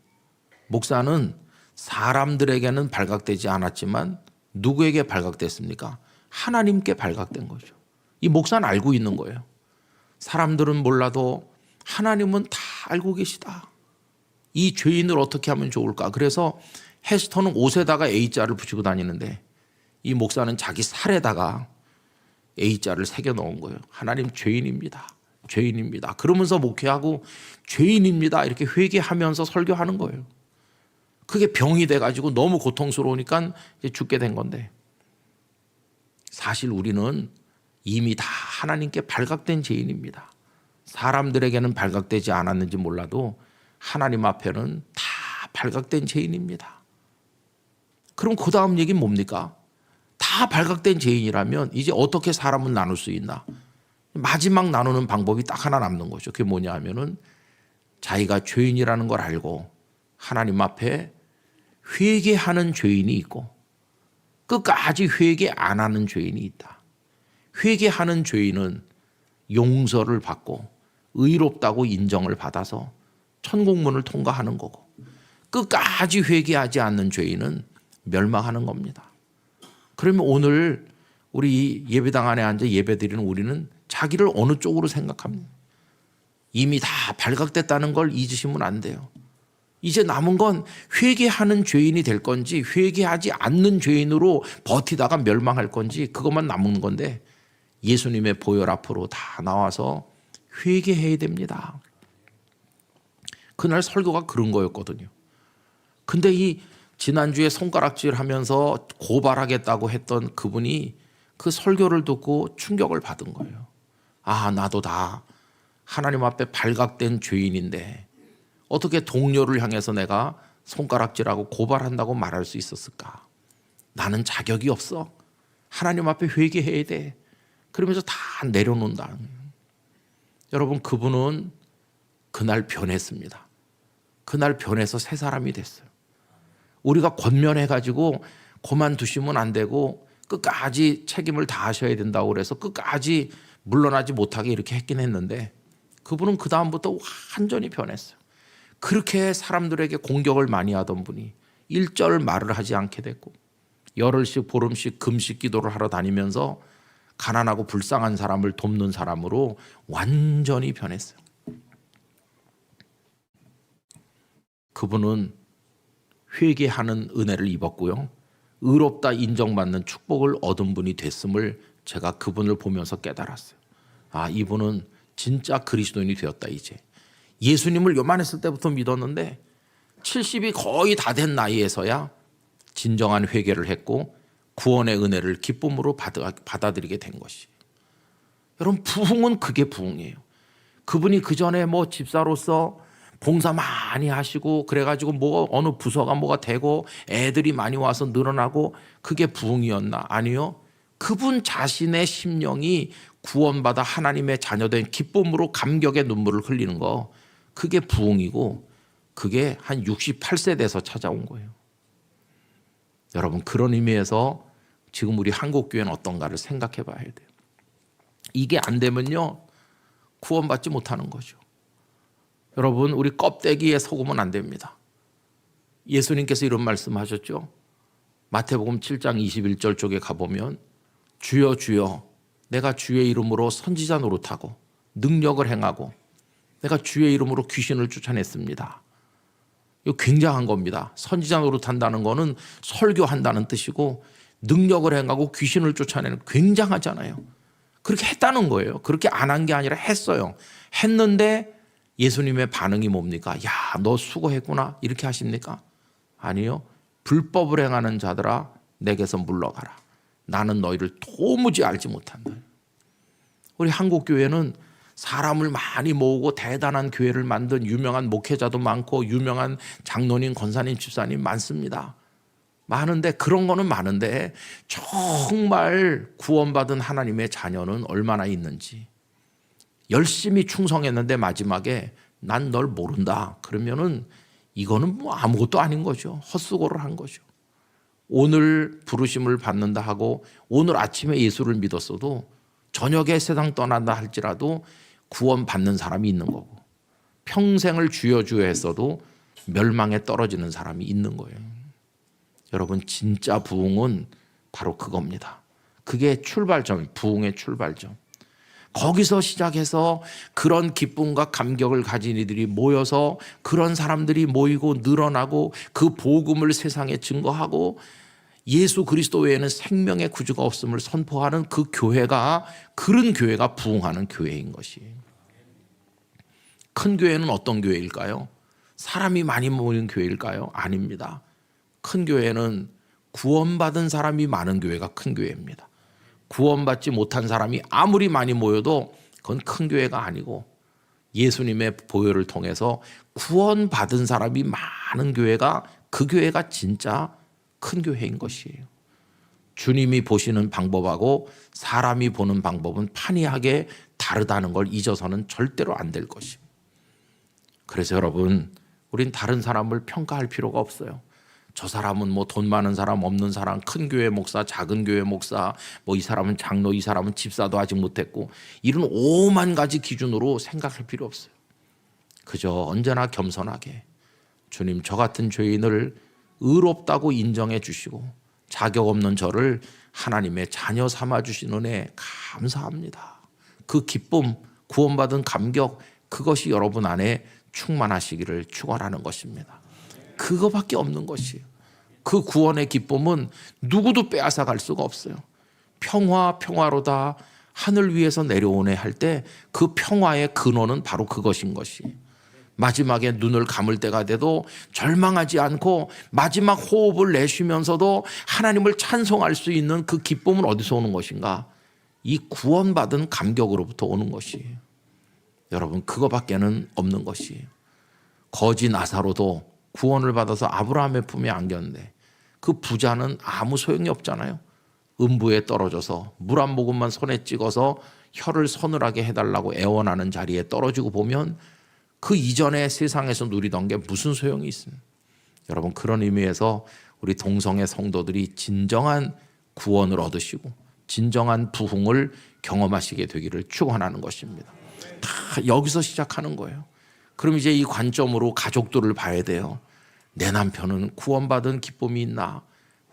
목사는 사람들에게는 발각되지 않았지만 누구에게 발각됐습니까? 하나님께 발각된 거죠. 이 목사는 알고 있는 거예요. 사람들은 몰라도 하나님은 다 알고 계시다. 이 죄인을 어떻게 하면 좋을까? 그래서 헤스터는 옷에다가 A자를 붙이고 다니는데 이 목사는 자기 살에다가 A자를 새겨 넣은 거예요. 하나님 죄인입니다. 죄인입니다. 그러면서 목회하고 죄인입니다. 이렇게 회개하면서 설교하는 거예요. 그게 병이 돼가지고 너무 고통스러우니까 이제 죽게 된 건데 사실 우리는 이미 다 하나님께 발각된 죄인입니다. 사람들에게는 발각되지 않았는지 몰라도 하나님 앞에는 다 발각된 죄인입니다. 그럼 그 다음 얘기는 뭡니까? 다 발각된 죄인이라면 이제 어떻게 사람을 나눌 수 있나? 마지막 나누는 방법이 딱 하나 남는 거죠. 그게 뭐냐 하면은 자기가 죄인이라는 걸 알고 하나님 앞에 회개하는 죄인이 있고 끝까지 회개 안 하는 죄인이 있다. 회개하는 죄인은 용서를 받고 의롭다고 인정을 받아서 천국문을 통과하는 거고 끝까지 회개하지 않는 죄인은 멸망하는 겁니다. 그러면 오늘 우리 예배당 안에 앉아 예배드리는 우리는 자기를 어느 쪽으로 생각합니다. 이미 다 발각됐다는 걸 잊으시면 안 돼요. 이제 남은 건 회개하는 죄인이 될 건지 회개하지 않는 죄인으로 버티다가 멸망할 건지 그것만 남은 건데 예수님의 보혈 앞으로 다 나와서 회개해야 됩니다. 그날 설교가 그런 거였거든요. 근데 이 지난주에 손가락질 하면서 고발하겠다고 했던 그분이 그 설교를 듣고 충격을 받은 거예요. 아, 나도 다 하나님 앞에 발각된 죄인인데 어떻게 동료를 향해서 내가 손가락질하고 고발한다고 말할 수 있었을까? 나는 자격이 없어. 하나님 앞에 회개해야 돼. 그러면서 다 내려놓는다. 여러분, 그분은 그날 변했습니다. 그날 변해서 새 사람이 됐어요. 우리가 권면해가지고 그만두시면 안 되고 끝까지 책임을 다하셔야 된다고 그래서 끝까지 물러나지 못하게 이렇게 했긴 했는데 그분은 그 다음부터 완전히 변했어요. 그렇게 사람들에게 공격을 많이 하던 분이 일절 말을 하지 않게 됐고 열흘씩 보름씩 금식 기도를 하러 다니면서 가난하고 불쌍한 사람을 돕는 사람으로 완전히 변했어요. 그분은 회개하는 은혜를 입었고요. 의롭다 인정받는 축복을 얻은 분이 됐음을 제가 그분을 보면서 깨달았어요. 아, 이분은 진짜 그리스도인이 되었다 이제. 예수님을 요만했을 때부터 믿었는데 70이 거의 다 된 나이에서야 진정한 회개를 했고 구원의 은혜를 기쁨으로 받아들이게 된 것이. 여러분, 부흥은 그게 부흥이에요. 그분이 그전에 뭐 집사로서 봉사 많이 하시고 그래가지고 뭐 어느 부서가 뭐가 되고 애들이 많이 와서 늘어나고 그게 부흥이었나? 아니요. 그분 자신의 심령이 구원받아 하나님의 자녀된 기쁨으로 감격의 눈물을 흘리는 거, 그게 부흥이고 그게 한 68세 돼서 찾아온 거예요. 여러분, 그런 의미에서 지금 우리 한국교회는 어떤가를 생각해 봐야 돼요. 이게 안 되면요 구원받지 못하는 거죠. 여러분, 우리 껍데기에 속으면 안 됩니다. 예수님께서 이런 말씀하셨죠. 마태복음 7장 21절 쪽에 가보면 주여 주여 내가 주의 이름으로 선지자 노릇하고 능력을 행하고 내가 주의 이름으로 귀신을 쫓아냈습니다. 이거 굉장한 겁니다. 선지자 노릇한다는 거는 설교한다는 뜻이고 능력을 행하고 귀신을 쫓아내는 굉장하잖아요. 그렇게 했다는 거예요. 그렇게 안 한 게 아니라 했어요. 했는데 예수님의 반응이 뭡니까? 야, 너 수고했구나 이렇게 하십니까? 아니요. 불법을 행하는 자들아 내게서 물러가라. 나는 너희를 도무지 알지 못한다. 우리 한국교회는 사람을 많이 모으고 대단한 교회를 만든 유명한 목회자도 많고 유명한 장로님, 권사님, 집사님 많습니다. 많은데 그런 거는 많은데 정말 구원받은 하나님의 자녀는 얼마나 있는지. 열심히 충성했는데 마지막에 난 널 모른다 그러면은 이거는 뭐 아무것도 아닌 거죠. 헛수고를 한 거죠. 오늘 부르심을 받는다 하고 오늘 아침에 예수를 믿었어도 저녁에 세상 떠난다 할지라도 구원받는 사람이 있는 거고 평생을 주여 주여 했어도 멸망에 떨어지는 사람이 있는 거예요. 여러분, 진짜 부흥은 바로 그겁니다. 그게 출발점, 부흥의 출발점. 거기서 시작해서 그런 기쁨과 감격을 가진 이들이 모여서 그런 사람들이 모이고 늘어나고 그 복음을 세상에 증거하고 예수 그리스도 외에는 생명의 구주가 없음을 선포하는 그 교회가, 그런 교회가 부흥하는 교회인 것이에요. 큰 교회는 어떤 교회일까요? 사람이 많이 모이는 교회일까요? 아닙니다. 큰 교회는 구원받은 사람이 많은 교회가 큰 교회입니다. 구원받지 못한 사람이 아무리 많이 모여도 그건 큰 교회가 아니고 예수님의 보혈을 통해서 구원받은 사람이 많은 교회가, 그 교회가 진짜 큰 교회인 것이에요. 주님이 보시는 방법하고 사람이 보는 방법은 판이하게 다르다는 걸 잊어서는 절대로 안 될 것입니다. 그래서 여러분, 우린 다른 사람을 평가할 필요가 없어요. 저 사람은 뭐 돈 많은 사람, 없는 사람, 큰 교회 목사, 작은 교회 목사, 뭐 이 사람은 장로, 이 사람은 집사도 아직 못했고, 이런 5만 가지 기준으로 생각할 필요 없어요. 그저 언제나 겸손하게 주님, 저 같은 죄인을 의롭다고 인정해 주시고 자격 없는 저를 하나님의 자녀 삼아 주신 은혜 감사합니다. 그 기쁨, 구원받은 감격, 그것이 여러분 안에 충만하시기를 축원하는 것입니다. 그거밖에 없는 것이에요. 그 구원의 기쁨은 누구도 빼앗아 갈 수가 없어요. 평화로다 하늘 위에서 내려오네 할 때 그 평화의 근원은 바로 그것인 것이에요. 마지막에 눈을 감을 때가 돼도 절망하지 않고 마지막 호흡을 내쉬면서도 하나님을 찬송할 수 있는 그 기쁨은 어디서 오는 것인가? 이 구원받은 감격으로부터 오는 것이에요. 여러분, 그거밖에는 없는 것이에요. 거지 나사로도 구원을 받아서 아브라함의 품에 안겼는데 그 부자는 아무 소용이 없잖아요. 음부에 떨어져서 물 한 모금만 손에 찍어서 혀를 서늘하게 해달라고 애원하는 자리에 떨어지고 보면 그 이전에 세상에서 누리던 게 무슨 소용이 있습니까? 여러분, 그런 의미에서 우리 동성애 성도들이 진정한 구원을 얻으시고 진정한 부흥을 경험하시게 되기를 축원하는 것입니다. 다 여기서 시작하는 거예요. 그럼 이제 이 관점으로 가족들을 봐야 돼요. 내 남편은 구원받은 기쁨이 있나?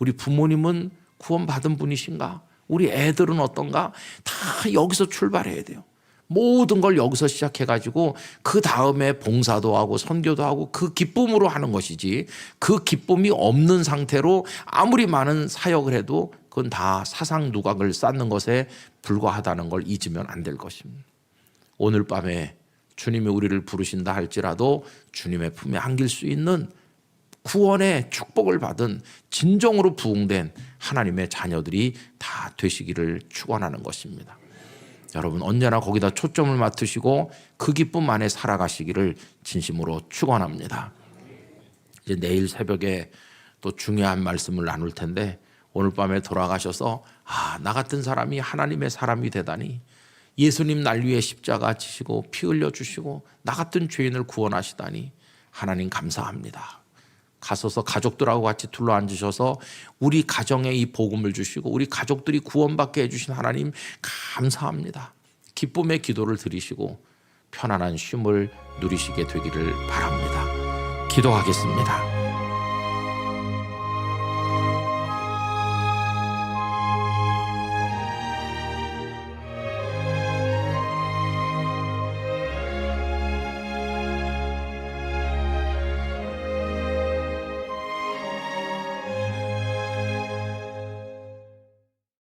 우리 부모님은 구원받은 분이신가? 우리 애들은 어떤가? 다 여기서 출발해야 돼요. 모든 걸 여기서 시작해가지고 그 다음에 봉사도 하고 선교도 하고 그 기쁨으로 하는 것이지, 그 기쁨이 없는 상태로 아무리 많은 사역을 해도 그건 다 사상 누각을 쌓는 것에 불과하다는 걸 잊으면 안 될 것입니다. 오늘 밤에 주님이 우리를 부르신다 할지라도 주님의 품에 안길 수 있는 구원의 축복을 받은 진정으로 부흥된 하나님의 자녀들이 다 되시기를 축원하는 것입니다. 여러분, 언제나 거기다 초점을 맞추시고 그 기쁨 안에 살아가시기를 진심으로 축원합니다. 이제 내일 새벽에 또 중요한 말씀을 나눌 텐데, 오늘 밤에 돌아가셔서 나 같은 사람이 하나님의 사람이 되다니, 예수님 날 위해 십자가 지시고 피 흘려 주시고 나 같은 죄인을 구원하시다니 하나님 감사합니다. 가셔서 가족들하고 같이 둘러앉으셔서 우리 가정에 이 복음을 주시고 우리 가족들이 구원받게 해주신 하나님 감사합니다. 기쁨의 기도를 드리시고 편안한 쉼을 누리시게 되기를 바랍니다. 기도하겠습니다.